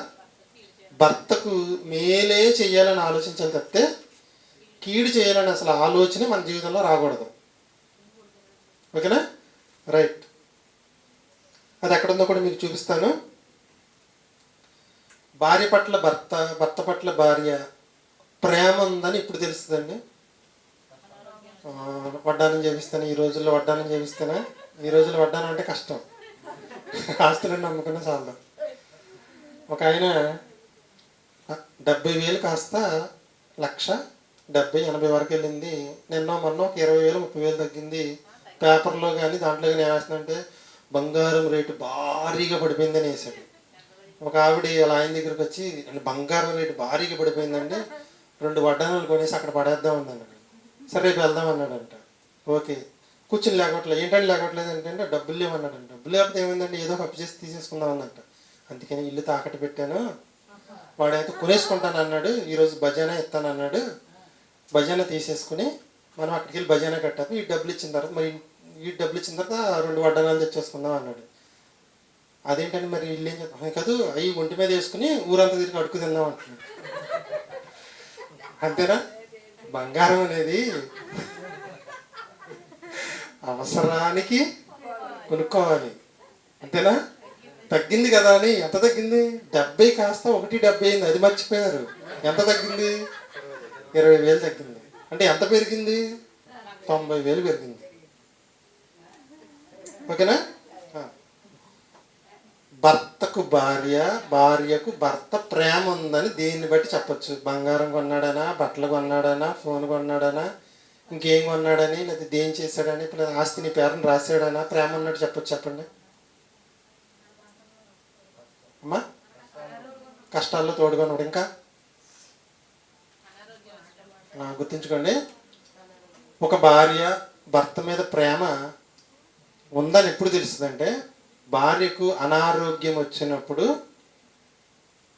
భర్తకు మేలే చేయాలని ఆలోచించాలి తప్పితే కీడు చేయాలని అసలు ఆలోచన మన జీవితంలో రాకూడదు. ఓకేనా? రైట్. అది ఎక్కడుందో కూడా మీకు చూపిస్తాను. భార్య పట్ల భర్త, భర్త పట్ల భార్య ప్రేమ ఉందని ఇప్పుడు తెలుస్తుందండి. వడ్డానం చేపిస్తాను, ఈ రోజుల్లో వడ్డానం చేపిస్తానా? ఈ రోజుల్లో వడ్డానం అంటే కష్టం, ఆస్తులను నమ్ముకున్న చాలు. ఒక ఆయన 70,000 కాస్త 1,70,000-80,000 వరకు వెళ్ళింది. మొన్న ఒక 20,000 30,000 తగ్గింది. పేపర్లో కానీ దాంట్లో కానీ ఏమేస్తుందంటే బంగారం రేటు భారీగా పడిపోయిందని వేసాడు. ఒక ఆవిడ అలా ఆయన దగ్గరికి వచ్చి, బంగారం రేటు భారీగా పడిపోయిందండి, 2 వడ్డానాలు కొనేసి అక్కడ పడేద్దాం అన్నాడు. సరే రేపు వెళ్దాం అన్నాడంట. ఓకే, కూర్చుని లేకపోవట్లేదు. ఏంటంటే లేకపోవట్లేదు అంటే డబ్బులు లేవన్నాడంట. డబ్బులు లేకపోతే ఏమైందండి, ఏదో ఒక అప్పు చేసి తీసేసుకుందాం అన్నట్ట. అందుకని ఇల్లు తాకట్టు పెట్టాను. వాడైతే కొనేసుకుంటాను అన్నాడు. ఈరోజు భజన ఇస్తాను అన్నాడు. భజన తీసేసుకుని మనం అక్కడికి వెళ్ళి భజన కట్టాము. ఈ డబ్బులు ఇచ్చిన తర్వాత 2 వడ్డానాలు తెచ్చేసుకుందాం అన్నాడు. అదేంటంటే మరి ఇల్లు ఏం చేద్దాం కాదు, అవి ఒంటి మీద వేసుకుని ఊరంతా తిరిగి అడుగు తిందాం అంటున్నాడు. అంతేనా? బంగారం అనేది అవసరానికి కొనుక్కోవాలి, అంతేనా? తగ్గింది కదా అని. ఎంత తగ్గింది? 70 కాస్త 1,70 అయింది. అది మర్చిపోయారు. ఎంత తగ్గింది? 20,000 తగ్గింది. అంటే ఎంత పెరిగింది? 90,000 పెరిగింది. ఓకేనా? భర్తకు భార్య, భార్యకు భర్త ప్రేమ ఉందని దేన్ని బట్టి చెప్పచ్చు. బంగారం కొన్నాడనా, బట్టలు కొన్నాడనా, ఫోన్ కొన్నాడనా, ఇంకేం కొన్నాడని, లేదా దేం చేశాడని, ఇప్పుడు ఆస్తిని పేరుని రాశాడనా, ప్రేమ ఉన్నట్టు చెప్పచ్చు. చెప్పండి అమ్మా. కష్టాల్లో తోడుకొన్నాడు. ఇంకా గుర్తుంచుకోండి, ఒక భార్య భర్త మీద ప్రేమ ఉందని ఎప్పుడు తెలుస్తుందంటే, భార్యకు అనారోగ్యం వచ్చినప్పుడు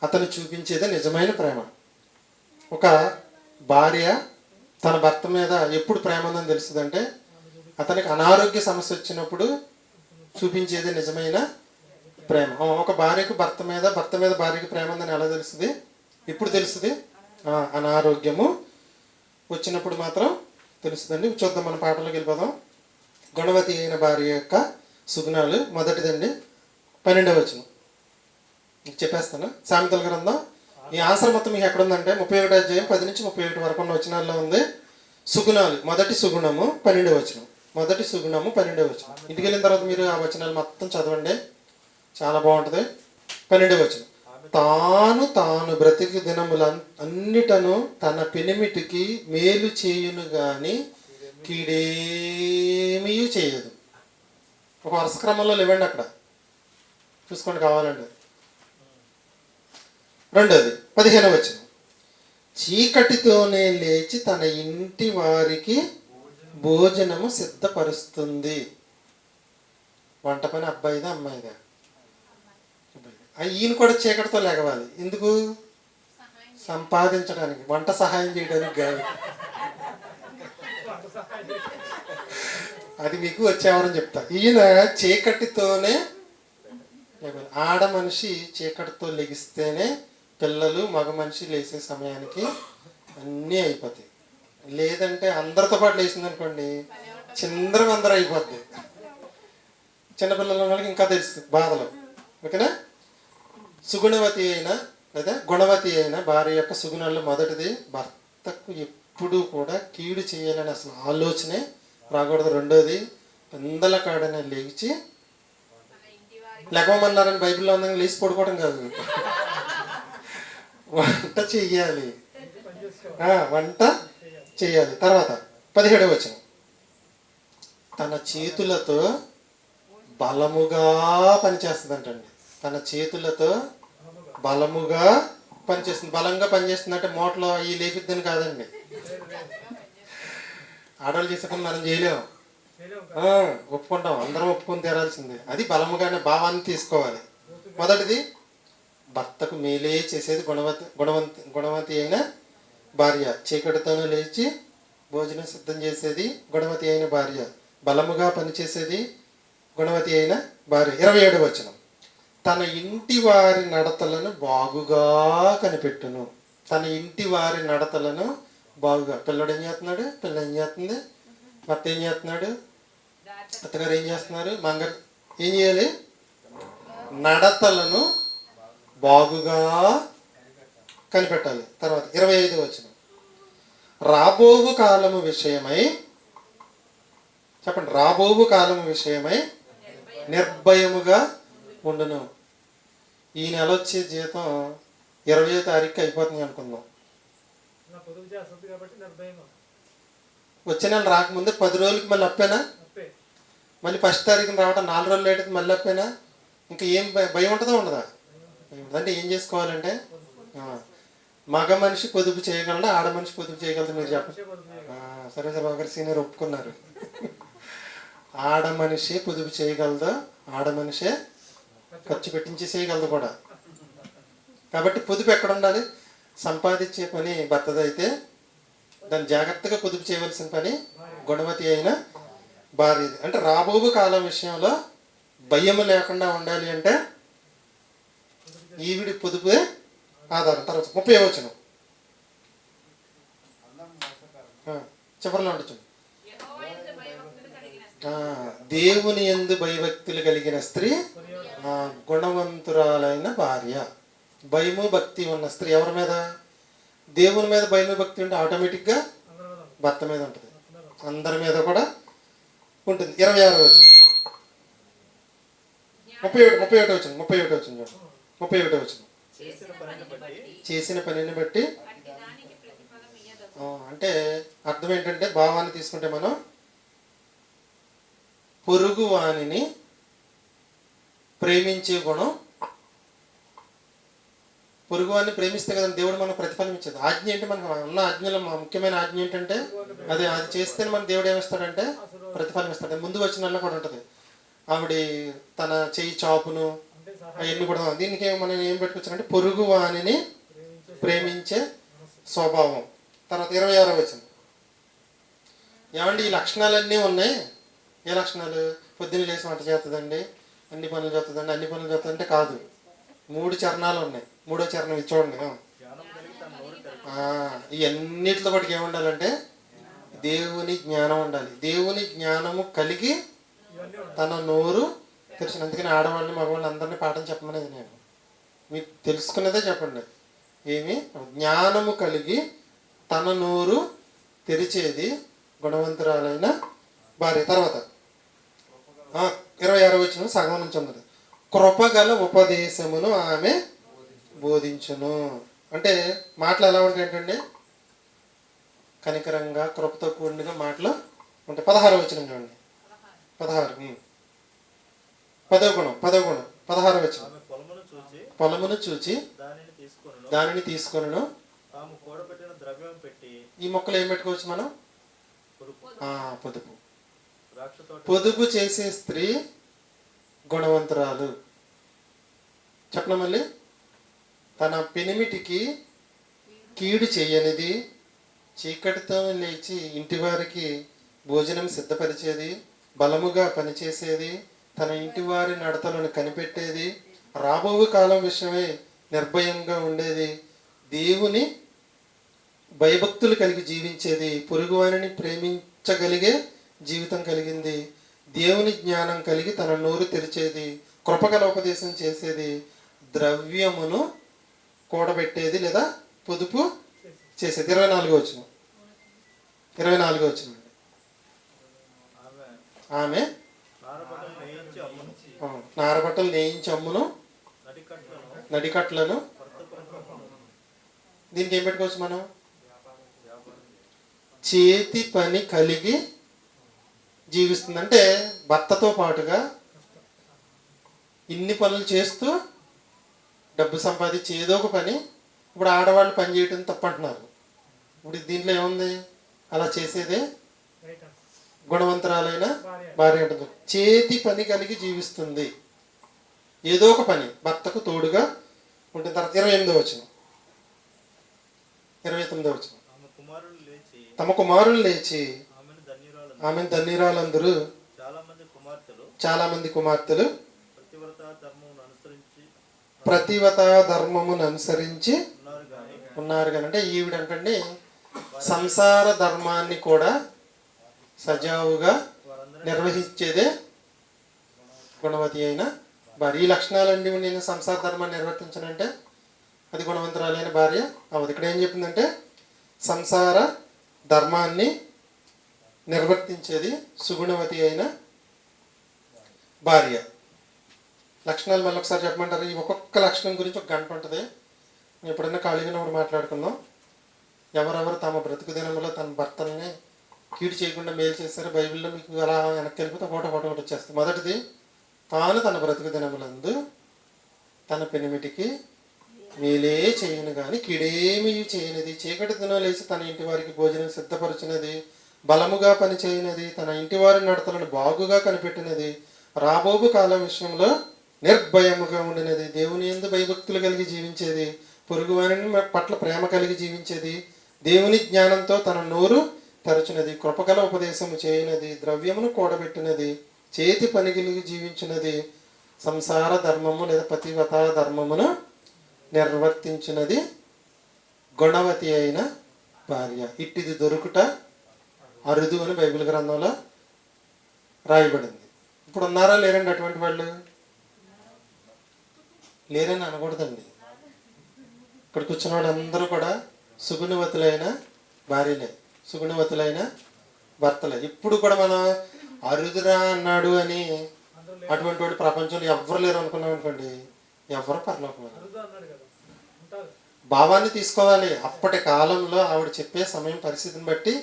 అతను చూపించేదే నిజమైన ప్రేమ. ఒక భార్య తన భర్త మీద ఎప్పుడు ప్రేమ ఉందని తెలుస్తుందంటే, అతనికి అనారోగ్య సమస్య వచ్చినప్పుడు చూపించేదే నిజమైన ప్రేమ. ఒక భార్యకు భర్త మీద భార్యకు ప్రేమ ఉందని ఎలా తెలుస్తుంది? ఎప్పుడు తెలుస్తుంది? అనారోగ్యము వచ్చినప్పుడు మాత్రం తెలుస్తుందండి. చూద్దాం, మన పాటలోకి వెళ్ళిపోదాం. గుణవతి అయిన భార్య యొక్క సుగుణాలు. మొదటిదండి 12వ వచనం చెప్పేస్తాను. సామెతల గ్రంథం ఈ ఆన్సర్ మొత్తం మీకు ఎక్కడ ఉందంటే 31 అధ్యాయం 10 నుంచి 31 వరకు ఉన్న వచనాల్లో ఉంది. సుగుణాలు, మొదటి సుగుణము 12వ వచనం. మొదటి సుగుణము 12వ వచనం. ఇంటికి వెళ్ళిన తర్వాత మీరు ఆ వచనాలు మొత్తం చదవండి, చాలా బాగుంటుంది. 12వ వచనం. తాను తాను బ్రతికి దినముల అన్నిటను తన పెనిమిటికి మేలు చేయును గాని కీడేమీ చేయదు. ఒక వరుస క్రమంలో లేవండి, అక్కడ చూసుకోండి కావాలండి. రెండోది 15వ వచనం, చీకటితోనే లేచి తన ఇంటి వారికి భోజనము సిద్ధపరుస్తుంది. వంట పని అబ్బాయిదా అమ్మాయిదా? ఈయన కూడా చీకటితో లేగవాలి. ఎందుకు? సంపాదించడానికి, వంట సహాయం చేయడానికి కాదు. అది మీకు వచ్చేవారని చెప్తా. ఈయన చీకటితోనే లేవాలి. ఆడ మనిషి చీకటితో లెగిస్తేనే పిల్లలు మగ మనిషి లేచే సమయానికి అన్నీ అయిపోతాయి. లేదంటే అందరితో పాటు లేచింది అనుకోండి, చిందరవందర అయిపోద్ది. చిన్నపిల్లల వాళ్ళకి ఇంకా తెలుస్తుంది బాధలు. ఓకేనా? సుగుణవతి అయిన లేదా గుణవతి అయిన భార్య యొక్క సుగుణాల్లో మొదటిది, భర్తకు ఎప్పుడూ కూడా కీడు చేయాలని అసలు ఆలోచనే రాకూడదు. రెండోది, పెందల కాడనే లేచి, లెగవమన్నారని బైబిల్లో ఉందని లేచి పడుకోవడం కాదు, వంట చెయ్యాలి. వంట చెయ్యాలి. తర్వాత 17వ వచనం, తన చేతులతో బలముగా పనిచేస్తుందంటండి. తన చేతులతో బలముగా పనిచేస్తుంది. బలంగా పనిచేస్తుంది అంటే మూటలో ఈ లేపిద్దని కాదండి. ఆడవాళ్ళు చేసే పని మనం చేయలేము, ఒప్పుకుంటాం, అందరం ఒప్పుకొని తీరాల్సిందే. అది బలముగానే భావాన్ని తీసుకోవాలి. మొదటిది, భర్తకు మేలే చేసేది గుణవతి అయిన భార్య. చీకటితోనే లేచి భోజనం సిద్ధం చేసేది గుణవతి అయిన భార్య. బలముగా పనిచేసేది గుణవతి అయిన భార్య. 27వ వచనం, తన ఇంటి వారి నడతలను బాగుగా కనిపెట్టును. తన ఇంటి వారి నడతలను బాగుగా. పిల్లడు ఏం చేస్తున్నాడు? పిల్ల ఏం చేస్తుంది? భర్త ఏం చేస్తున్నాడు? అత్తగారు ఏం చేస్తున్నారు? మంగారు ఏం చేయాలి? నడతలను బాగుగా కనిపెట్టాలి. తర్వాత 25వ వచనం, రాబోవు కాలము విషయమై, చెప్పండి, రాబోవు కాలము విషయమై నిర్భయముగా ఉండును. ఈ నెల వచ్చే జీతం 20వ తారీఖు అయిపోతుంది అనుకుందాం. వచ్చే నెల రాకముందే 10 రోజులకి మళ్ళీ అప్పేనా? మళ్ళీ 1వ తారీఖున రావటం 4 రోజులు లేట్ మళ్ళీ అప్పేనా? ఇంకా ఏం భయం ఉంటుందా ఉండదా? అంటే ఏం చేసుకోవాలంటే, మగ మనిషి పొదుపు చేయగలడా, ఆడ మనిషి పొదుపు చేయగలదు? మీరు చెప్పండి. సరే సార్ ఒకరి సీనియర్ ఒప్పుకున్నారు. ఆడ మనిషి పొదుపు చేయగలదు, ఆడ మనిషే ఖర్చు పెట్టించి చేయగలదు కూడా. కాబట్టి పొదుపు ఎక్కడ ఉండాలి? సంపాదించే పని భర్తదైతే దాన్ని జాగ్రత్తగా పొదుపు చేయవలసిన పని గుణవతి అయిన భార్యది. అంటే రాబోవు కాలం విషయంలో భయం లేకుండా ఉండాలి అంటే ఈవిడి పొదుపే ఆధారం. తర్వాత 30వ వచనం చివరిలో ఉండొచ్చు, దేవుని యందు భయభక్తులు కలిగిన స్త్రీ గుణవంతురాలైన భార్య. భయము భక్తి ఉన్న స్త్రీ ఎవరి మీద? దేవుని మీద భయము భక్తి ఉంటే ఆటోమేటిక్గా భర్త మీద ఉంటుంది, అందరి మీద కూడా ఉంటుంది. 26వ వచనం, 31వ వచనం, 31వ వచనం, చేసిన పనిని బట్టి. అంటే అర్థం ఏంటంటే, భావాన్ని తీసుకుంటే మనం పొరుగు వానిని ప్రేమించే గుణం. పొరుగు వాడిని ప్రేమిస్తే కదా దేవుడు మనకు ప్రతిఫలం ఇచ్చేది. ఆజ్ఞ ఏంటి? మనకు ఉన్న ఆజ్ఞలో ముఖ్యమైన ఆజ్ఞ ఏంటంటే అది చేస్తేనే మన దేవుడు ఏమిస్తాడంటే ప్రతిఫలం ఇస్తాడు. ముందు వచ్చినల్లో కూడా ఉంటుంది, ఆవిడ తన చెయ్యి చాపును అవన్నీ కూడా. దీనికి మనం ఏం పెట్టుకొచ్చానంటే పొరుగు వానిని ప్రేమించే స్వభావం. తర్వాత 26వ వచనం, ఏమండి ఈ లక్షణాలన్నీ ఉన్నాయి. ఏ లక్షణాలు? పొద్దున్న లేచి వంట చేస్తుందండి, అన్ని పనులు చేస్తుందండి, అన్ని పనులు చేస్తుందంటే కాదు. 3 చరణాలు ఉన్నాయి. 3వ చరణం ఇది చూడండి. ఇవన్నిటితో పాటు ఏముండాలంటే దేవుని జ్ఞానం ఉండాలి. దేవుని జ్ఞానము కలిగి తన నోరు తెలిసిన. అందుకని ఆడవాళ్ళని మగవాళ్ళని అందరినీ పాఠం చెప్పమనేది నేను. మీకు తెలుసుకున్నదే చెప్పండి. ఏమి? జ్ఞానము కలిగి తన నోరు తెరిచేది గుణవంతురాలైన భార్య. తర్వాత 26వ వచనం సగం నుంచి ఉన్నది, కృపగల ఉపదేశమును ఆమె బోధించును. అంటే మాటలు ఎలా ఉంటాయి ఏంటండి? కనికరంగా కృపతో కూడినగా మాటలు ఉంటాయి. 16 వచనం చూడండి. 16 పదవ గుణం 16 వచనం. పొలమును చూచి దానిని తీసుకొనును. ఈ మొక్కలు ఏం పెట్టుకోవచ్చు మనం? పొదుపు. పొదుపు చేసే స్త్రీ గుణవంతురాలు. చెప్పన మళ్ళీ. తన పెనిమిటికి కీడు చేయనిది, చీకటితో లేచి ఇంటి వారికి భోజనం సిద్ధపరిచేది, బలముగా పనిచేసేది, తన ఇంటి వారి నడతలను కనిపెట్టేది, రాబో కాలం విషయమై నిర్భయంగా ఉండేది, దేవుని భయభక్తులు కలిగి జీవించేది, పొరుగువారిని ప్రేమించగలిగే జీవితం కలిగింది, దేవుని జ్ఞానం కలిగి తన నోరు తెరిచేది, కృపగల ఉపదేశం చేసేది, ద్రవ్యమును కూడబెట్టేది లేదా పొదుపు చేసేది. 24 వచనం. ఆమె నారబట్టలు నేయించి అమ్మును, నడికట్లను. దీనికి ఏం పెట్టుకోవచ్చు మనం? చేతి పని కలిగి జీవిస్తుంది. అంటే భర్తతో పాటుగా ఇన్ని పనులు చేస్తూ డబ్బు సంపాదించి ఏదో ఒక పని. ఇప్పుడు ఆడవాళ్ళు పని చేయటం తప్పంటున్నారు. ఇప్పుడు దీంట్లో ఏముంది? అలా చేసేదే గుణవంతురాలైన భార్య ఉంటుంది. చేతి పని కలిగి జీవిస్తుంది, ఏదో ఒక పని భర్తకు తోడుగా ఉంటుంది. తర్వాత 28వ వచనం. 29వ వచనం. తమ కుమారులు లేచి ఆమెను ధన్యురాలందరూ, చాలా మంది కుమార్తెలు ప్రతివత ధర్మమును అనుసరించి ఉన్నారు. కానీ అంటే ఈవిడంటండి సంసార ధర్మాన్ని కూడా సజావుగా నిర్వహించేదే గుణవతి అయిన భార్య. ఈ లక్షణాలండి నేను సంసార ధర్మాన్ని నిర్వర్తించనంటే అది గుణవంతురాలైన భార్య అవదు. ఇక్కడ ఏం చెప్పిందంటే సంసార ధర్మాన్ని నిర్వర్తించేది సుగుణవతి అయిన భార్య. లక్షణాలు మళ్ళీ ఒకసారి చెప్పమంటారు? ఈ ఒక్కొక్క లక్షణం గురించి ఒక గంట ఉంటుంది. ఎప్పుడైనా ఖాళీగా ఉన్నప్పుడు మాట్లాడుకుందాం. ఎవరెవరు తమ బ్రతుకు దినంలో తన భర్తల్ని కీడు చేయకుండా మేలు చేశారో బైబిల్లో మీకు అలా వెనక్కి వెళ్ళిపోతే ఫోటో వచ్చేస్తుంది. మొదటిది, తాను తన బ్రతుకు దినములందు తన పెనిమిటికి మేలే చేయను కానీ కీడేమీ చేయనిది, చీకటి దినం లేచి తన ఇంటి వారికి భోజనం సిద్ధపరచినది, బలముగా పని చేయనది, తన ఇంటి వారి నడతలను బాగుగా కనిపెట్టినది, రాబోబు కాలం విషయంలో నిర్భయముగా ఉండినది, దేవుని యందు భయభక్తులు కలిగి జీవించేది, పొరుగువారిని పట్ల ప్రేమ కలిగి జీవించేది, దేవుని జ్ఞానంతో తన నోరు తెరచినది, కృపగల ఉపదేశము చేయనది, ద్రవ్యమును కూడబెట్టినది, చేతి పని కలిగి జీవించినది, సంసార ధర్మము లేదా పతివ్రత ధర్మమును నిర్వర్తించినది గుణవతి అయిన భార్య. ఇట్టిది దొరుకుట అరుదు అని బైబిల్ గ్రంథంలో రాయబడింది. ఇప్పుడు ఉన్నారా లేరండి అటువంటి వాళ్ళు? లేరని అనకూడదండి. ఇక్కడ కూర్చున్న వాళ్ళందరూ కూడా సుగుణవతులైన భార్యలే, సుగుణవతులైన భర్తలే. ఇప్పుడు కూడా మనం అరుదురా అన్నాడు అని అటువంటి వాడు ప్రపంచంలో ఎవ్వరు లేరు అనుకున్నాం అనుకోండి, ఎవరు పరలోకం. భావాన్ని తీసుకోవాలి. అప్పటి కాలంలో ఆవిడ చెప్పే సమయం పరిస్థితిని బట్టి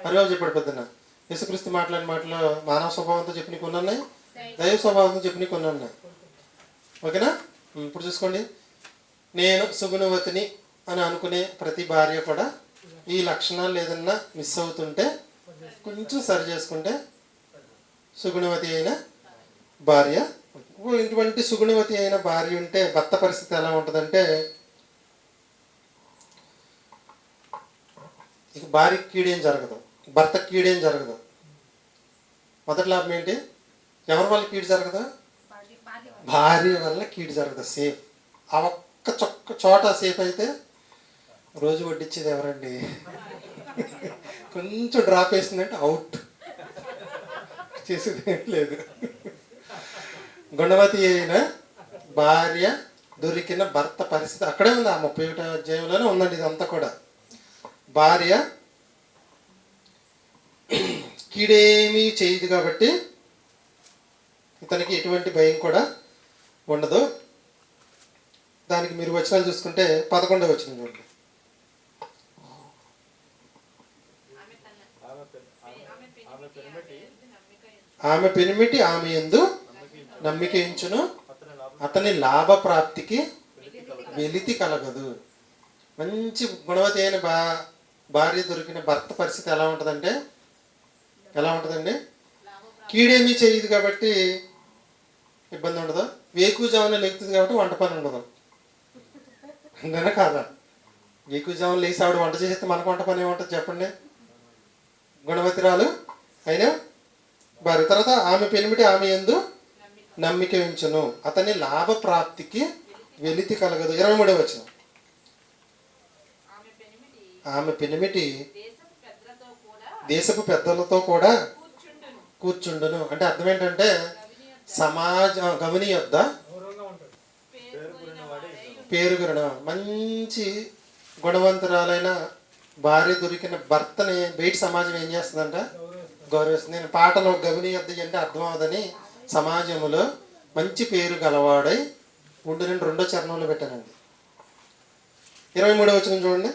అరే చెప్పాడు పొద్దున్న యేసుక్రీస్తు మాట్లాడిన మాటలో మానవ స్వభావంతో చెప్పిన కొన్ని ఉన్నాయి, దైవ స్వభావంతో చెప్పిన కొన్ని ఉన్నాయి. ఓకేనా? ఇప్పుడు చూసుకోండి, నేను సుగుణవతిని అని అనుకునే ప్రతి భార్య కూడా ఈ లక్షణాలు ఏదన్నా మిస్ అవుతుంటే కొంచెం సరి చేసుకుంటే సుగుణవతి అయిన భార్య. ఇటువంటి సుగుణవతి అయిన భార్య ఉంటే భర్త పరిస్థితి ఎలా ఉంటుందంటే, ఇక భార్యకి కీడేం జరగదు, భర్తకి కీడేం జరగదు. మొదటి లాభం ఏంటి? ఎవరి వల్ల కీడు జరగదు? భార్య వల్ల కీడు జరగదు. సేఫ్. ఆ ఒక్క చోట సేఫ్ అయితే రోజు వడ్డించేది ఎవరండి? కొంచెం డ్రాప్ వేసిందంటే అవుట్, చేసేది ఏం లేదు. గుణవతి అయిన భార్య దొరికిన భర్త పరిస్థితి అక్కడే ఉంది. ఆ 31వ అధ్యాయంలోనే ఉందండి ఇదంతా కూడా. భార్య కీడేమీ చేయదు కాబట్టి ఇతనికి ఎటువంటి భయం కూడా ఉండదు. దానికి మీరు వచనాలు చూసుకుంటే 11వ వచనం చూడండి. ఆమె పెనిమిటి ఆమె యందు నమ్మిక ఉంచును, అతని లాభ ప్రాప్తికి వెలితి కలగదు. మంచి గుణవతి అయిన భార్య దొరికిన భర్త పరిస్థితి ఎలా ఉంటుందంటే, ఎలా ఉంటుందండి? కీడేమీ చేయదు కాబట్టి ఇబ్బంది ఉండదు, వేకుజామున లేకుతుంది కాబట్టి వంట పని ఉండదు. అంతేనా కాదా? వేకుజామున లేచి ఆవిడ వంట చేస్తే మనకు వంట పని ఏముంటుంది చెప్పండి? గుణవతిరాలు అయినా భార్య. తర్వాత ఆమె పెనిమిటి ఆమె యందు నమ్మిక ఉంచును, అతని లాభ ప్రాప్తికి వెలితి కలగదు. 23వ వచనం. ఆమె పెనిమిటి దేశపు పెద్దలతో కూడా కూర్చుండును. అంటే అర్థం ఏంటంటే గమని యొద్ద పేరుగున మంచి గుణవంతురాలైన భార్య దొరికిన భర్తని బయట సమాజం ఏం చేస్తుందంట? గౌరవిస్తుంది. నేను పాటలో గమని యొద్ద అంటే అర్థం అవదని సమాజంలో మంచి పేరు గలవాడై ఉండు. నేను 2వ చరణంలో పెట్టానండి. 23వ వచనం చూడండి.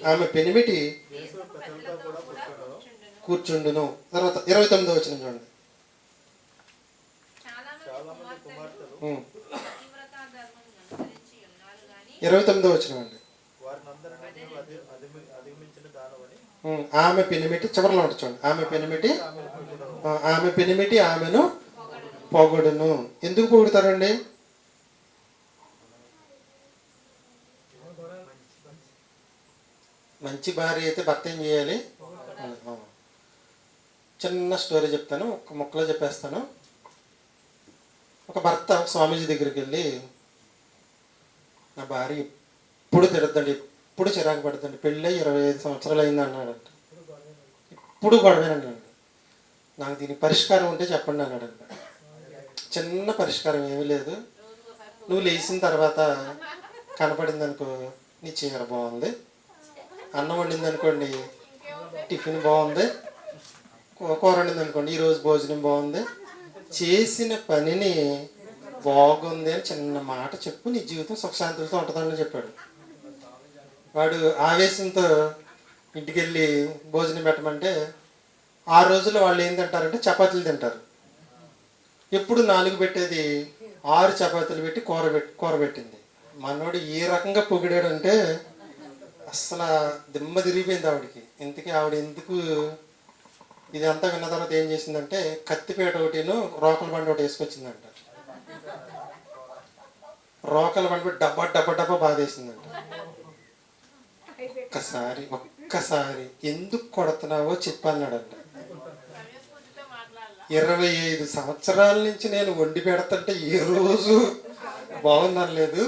ఆమె పెనిమిటి కూర్చుండును. తర్వాత 29వ వచనం చూడండి. 29వ వచనం అండి. ఆమె పెనిమిటి చివరిలో ఉంటుంది చూడండి. ఆమె పెనిమిటి ఆమెను పొగడును. ఎందుకు పొగుడుతారండి? మంచి భార్య అయితే భర్త ఏం చేయాలి? చిన్న స్టోరీ చెప్తాను, ఒక ముక్కలో చెప్పేస్తాను. ఒక భర్త స్వామీజీ దగ్గరికి వెళ్ళి, నా భార్య ఇప్పుడు తిడద్దండి, ఇప్పుడు చిరాకు పడుతుంది, పెళ్ళి 25 సంవత్సరాలు అయింది అన్నాడంట. ఇప్పుడు గొడవేనండి. నాకు దీనికి పరిష్కారం ఉంటే చెప్పండి అన్నాడంట. చిన్న పరిష్కారం ఏమీ లేదు, నువ్వు లేచిన తర్వాత కనపడింది అనుకో నీ చీర బాగుంది, అన్నం వండింది అనుకోండి టిఫిన్ బాగుంది, కూర వండింది అనుకోండి ఈరోజు భోజనం బాగుంది, చేసిన పనిని బాగుంది అని చిన్న మాట చెప్పు, నీ జీవితం సుఖశాంతులతో ఉంటుందని చెప్పాడు. వాడు ఆవేశంతో ఇంటికి వెళ్ళి భోజనం పెట్టమంటే 6 రోజుల్లో వాళ్ళు ఏం తింటారంటే చపాతీలు తింటారు. ఎప్పుడు 4 పెట్టేది 6 చపాతీలు పెట్టి కూర పెట్టింది. మనోడు ఏ రకంగా పొగిడాడంటే అసలు దిమ్మ తిరిగిపోయింది ఆవిడకి. ఇంతకీ ఆవిడ ఎందుకు ఇదంతా విన్న తర్వాత ఏం చేసిందంటే కత్తిపేట ఒకటిను రోకల బండి ఒకటి వేసుకొచ్చిందంట. రోకల బండి పెట్టి డబ్బా డబ్బా డబ్బా బాధేసిందంట. ఒక్కసారి ఎందుకు కొడుతున్నావో చెప్పన్నాడంట. 25 సంవత్సరాల నుంచి నేను వండి పెడతంటే ఏ రోజు బాగుందని లేదు,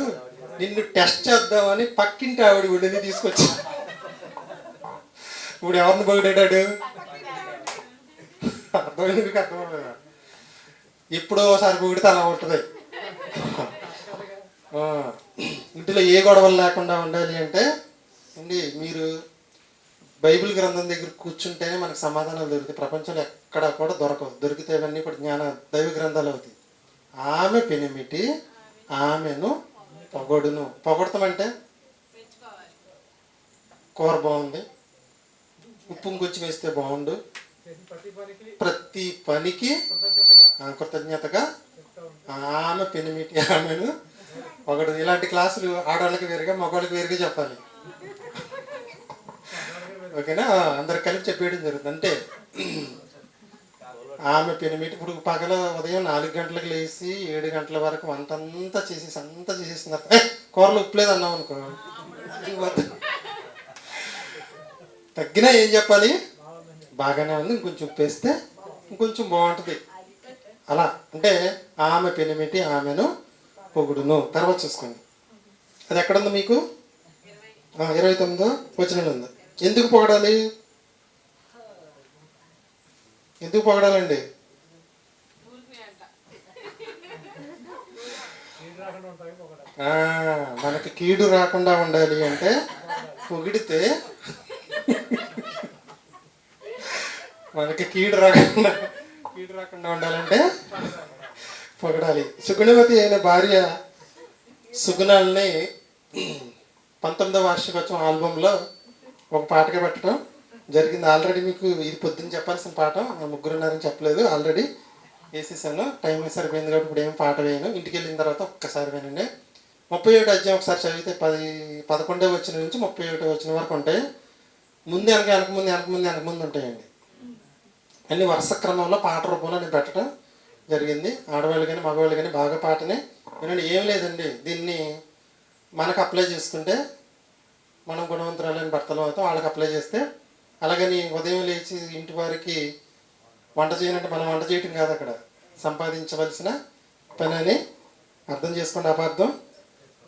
నిన్ను టెస్ట్ చేద్దామని పక్కింటి ఆవిడ వండిని తీసుకొచ్చి. ఇప్పుడు ఎవరిని పొగిడాడు? అర్థమైంది? అర్థమవుతుంది. ఎప్పుడో ఒకసారి పొగిడితే అలా ఉంటుంది. ఇంటిలో ఏ గొడవలు లేకుండా ఉండాలి అంటే అండి, మీరు బైబిల్ గ్రంథం దగ్గర కూర్చుంటేనే మనకు సమాధానాలు దొరుకుతాయి. ప్రపంచంలో ఎక్కడా కూడా దొరకవు. దొరికితే ఇవన్నీ కూడా దైవ గ్రంథాలు అవుతాయి. ఆమె పెనిమిటి ఆమెను పొగడును. పొగడతామంటే కూర బాగుంది, ఉప్పు కొంచెం వేస్తే బాగుండు, ప్రతి పనికి కృతజ్ఞతగా ఆమె పెనిమిటి ఆమెను పొగడును. ఇలాంటి క్లాసులు ఆడవాళ్ళకి వేరుగా మగవాళ్ళకి వేరుగా చెప్పాలి. ఓకేనా? అందరు కలిపి చెప్పేయడం జరుగుతుంది. అంటే ఆమె పెనిమిటి ఇప్పుడు ఉదయం 4 గంటలకు లేచి 7 గంటల వరకు వంట అంతా చేసేస్తున్నారు. కూరలు ఉప్పులేదు అన్నాం అనుకో, తగ్గినా ఏం చెప్పాలి? బాగానే ఉంది, ఇంకొంచెం ఉప్పు వేస్తే ఇంకొంచెం బాగుంటుంది. అలా అంటే ఆమె పెనిమిటి ఆమెను పొగుడును. తర్వాత చూసుకోండి, అది ఎక్కడుందో మీకు 29వ వచనంలో ఉంది. ఎందుకు పొగడాలి? ఎందుకు పొగడాలండి? మనకి కీడు రాకుండా ఉండాలి అంటే పొగిడితే, మనకి కీడు రాకుండా ఉండాలంటే పొగడాలి. సుగుణవతి అయిన భార్య సుగుణాలని 19వ వార్షికోత్సవం ఆల్బంలో ఒక పాటగా పెట్టడం జరిగింది. ఆల్రెడీ మీకు ఇది పొద్దున్న చెప్పాల్సిన పాట, ముగ్గురు ఉన్నారని చెప్పలేదు, ఆల్రెడీ వేసేసాను. టైం సరిపోయింది కాబట్టి ఇప్పుడు ఏం పాట వేయను. ఇంటికి వెళ్ళిన తర్వాత ఒక్కసారి వినండి. 31 అధ్యాయం ఒకసారి చదివితే 11వ వచనం నుంచి 31వ వచనం వరకు ఉంటాయి. ముందు వెనక ముందు ఉంటాయండి. అన్ని వరుస క్రమంలో పాట రూపంలో నేను పెట్టడం జరిగింది. ఆడవాళ్ళు కానీ మగవాళ్ళు కానీ బాగా పాటని వినండి. ఏం లేదండి, దీన్ని మనకు అప్లై చేసుకుంటే మనం గుణవంతురాలని భర్తలు అవుతాం. వాళ్ళకి అప్లై చేస్తే అలాగని ఉదయం లేచి ఇంటి వారికి వంట చేయనంటే మనం వంట చేయటం కాదు, అక్కడ సంపాదించవలసిన పని అని అర్థం చేసుకోండి, అపార్థం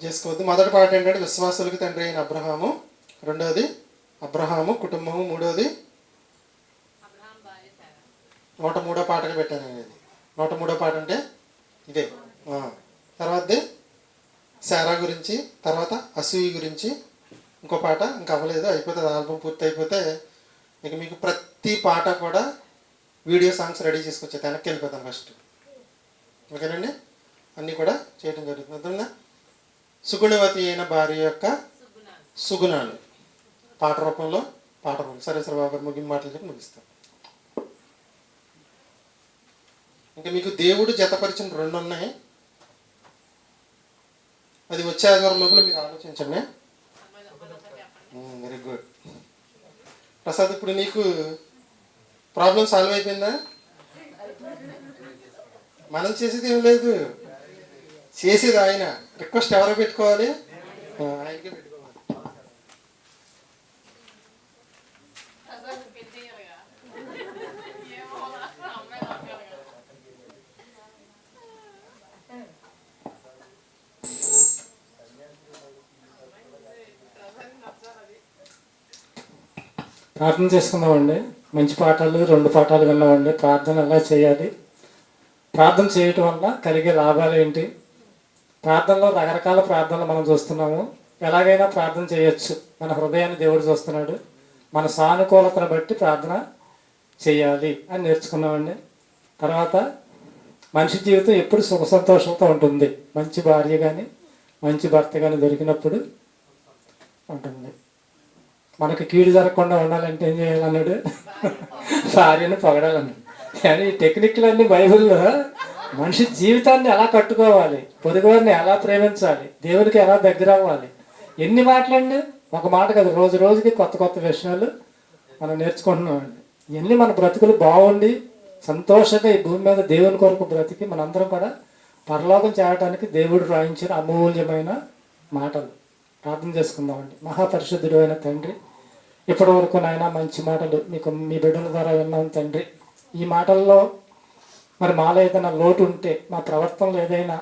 చేసుకోవద్దు. మొదటి పాట ఏంటంటే విశ్వాసులకు తండ్రి అయిన అబ్రహాము, రెండవది అబ్రహాము కుటుంబము, మూడవది 103వ పాటగా పెట్టాను నేను. ఇది 103వ పాట అంటే ఇదే. తర్వాతది శారా గురించి, తర్వాత అసూయి గురించి ఇంకో పాట. ఇంకా అవ్వలేదు, అయిపోతుంది. ఆల్బమ్ పూర్తి అయిపోతే ఇక మీకు ప్రతి పాట కూడా వీడియో సాంగ్స్ రెడీ చేసుకొచ్చే వెనక్కి వెళ్ళిపోతాను ఫస్ట్. ఓకేనండి, అన్నీ కూడా చేయడం జరుగుతుంది. అర్థంగా సుగుణవతి అయిన భార్య యొక్క సుగుణాలు పాట రూపంలో పాట రూపం. సరే బాబు ముగింపు మాటలు చెప్పి ముగిస్తాం. ఇంకా మీకు దేవుడు జతపరిచిన 2 ఉన్నాయి. అది వచ్చే ఆధారం లోపల మీరు ఆలోచించండి. Very good. ప్రసాద్, ఇప్పుడు నీకు ప్రాబ్లం సాల్వ్ అయిపోయిందా? మనం చేసేది ఏం లేదు, చేసేది ఆయన. రిక్వెస్ట్ ఎవరో పెట్టుకోవాలి, ఆయనకే పెట్టుకోవాలి. ప్రార్థన చేసుకుందామండి. మంచి పాఠాలు 2 పాఠాలు విన్నామండి. ప్రార్థన ఎలా చేయాలి, ప్రార్థన చేయటం వల్ల కలిగే లాభాలు ఏంటి, ప్రార్థనలో రకరకాల ప్రార్థనలు మనం చూస్తున్నాము. ఎలాగైనా ప్రార్థన చేయొచ్చు, మన హృదయాన్ని దేవుడు చూస్తున్నాడు. మన సానుకూలతను బట్టి ప్రార్థన చేయాలి అని నేర్చుకున్నామండి. తర్వాత మనిషి జీవితం ఎప్పుడు సుఖ సంతోషంతో ఉంటుంది. మంచి భార్య కానీ మంచి భర్త కానీ దొరికినప్పుడు ఉంటుంది. మనకు కీడు జరగకుండా ఉండాలంటే ఏం చేయాలన్నాడు? భార్యను పొగడాలన్నాడు. కానీ ఈ టెక్నిక్లన్నీ బైబిల్లో మనిషి జీవితాన్ని ఎలా కట్టుకోవాలి, పొరుగువారిని ఎలా ప్రేమించాలి, దేవునికి ఎలా దగ్గర అవ్వాలి, ఎన్ని మాటలండి. ఒక మాట కదా, రోజు రోజుకి కొత్త విషయాలు మనం నేర్చుకుంటున్నామండి. ఇవన్నీ మన బ్రతుకులు బాగుండి సంతోషంగా ఈ భూమి మీద దేవుని కొరకు బ్రతికి మనందరం కూడా పరలోకం చేరడానికి దేవుడు రాయించిన అమూల్యమైన మాటలు. ప్రార్థన చేసుకుందామండి. మహాపరిశుద్ధుడు అయిన తండ్రి, ఇప్పటి వరకు నాయన మంచి మాటలు మీకు మీ బిడ్డల ద్వారా విన్నాం తండ్రి. ఈ మాటల్లో మరి మాలో ఏదైనా లోటు ఉంటే, మా ప్రవర్తనలో ఏదైనా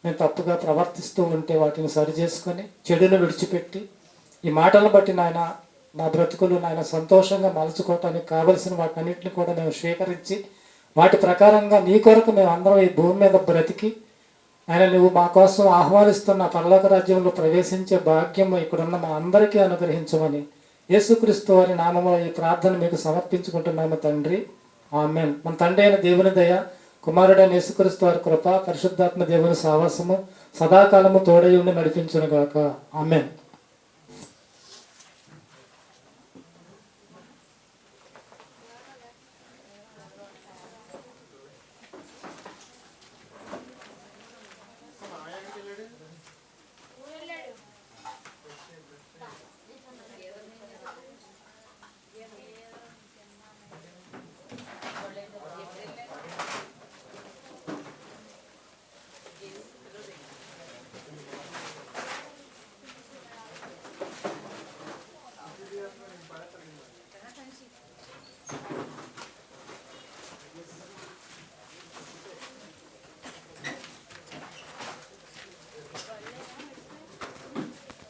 మేము తప్పుగా ప్రవర్తిస్తూ ఉంటే వాటిని సరి చేసుకొని చెడును విడిచిపెట్టి ఈ మాటలను బట్టి నాయన మా బ్రతుకులు నాయన సంతోషంగా మలుచుకోవటానికి కావలసిన వాటన్నిటిని కూడా మేము స్వీకరించి వాటి ప్రకారంగా నీ కొరకు మేము అందరం ఈ భూమి మీద బ్రతికి ఆయన నువ్వు మా కోసం ఆహ్వానిస్తున్న పరలోక రాజ్యంలో ప్రవేశించే భాగ్యం ఇక్కడున్న మా అందరికీ అనుగ్రహించమని యేసుక్రీస్తు వారి నామములో ఈ ప్రార్థన మీకు సమర్పించుకుంటున్నాము తండ్రి. ఆమేన్. మన తండ్రి అయిన దేవుని దయ, కుమారుడైన యేసుక్రీస్తు వారి కృప, పరిశుద్ధాత్మ దేవుని సావాసము సదాకాలము తోడై ఉండి నడిపించును గాక. ఆమేన్.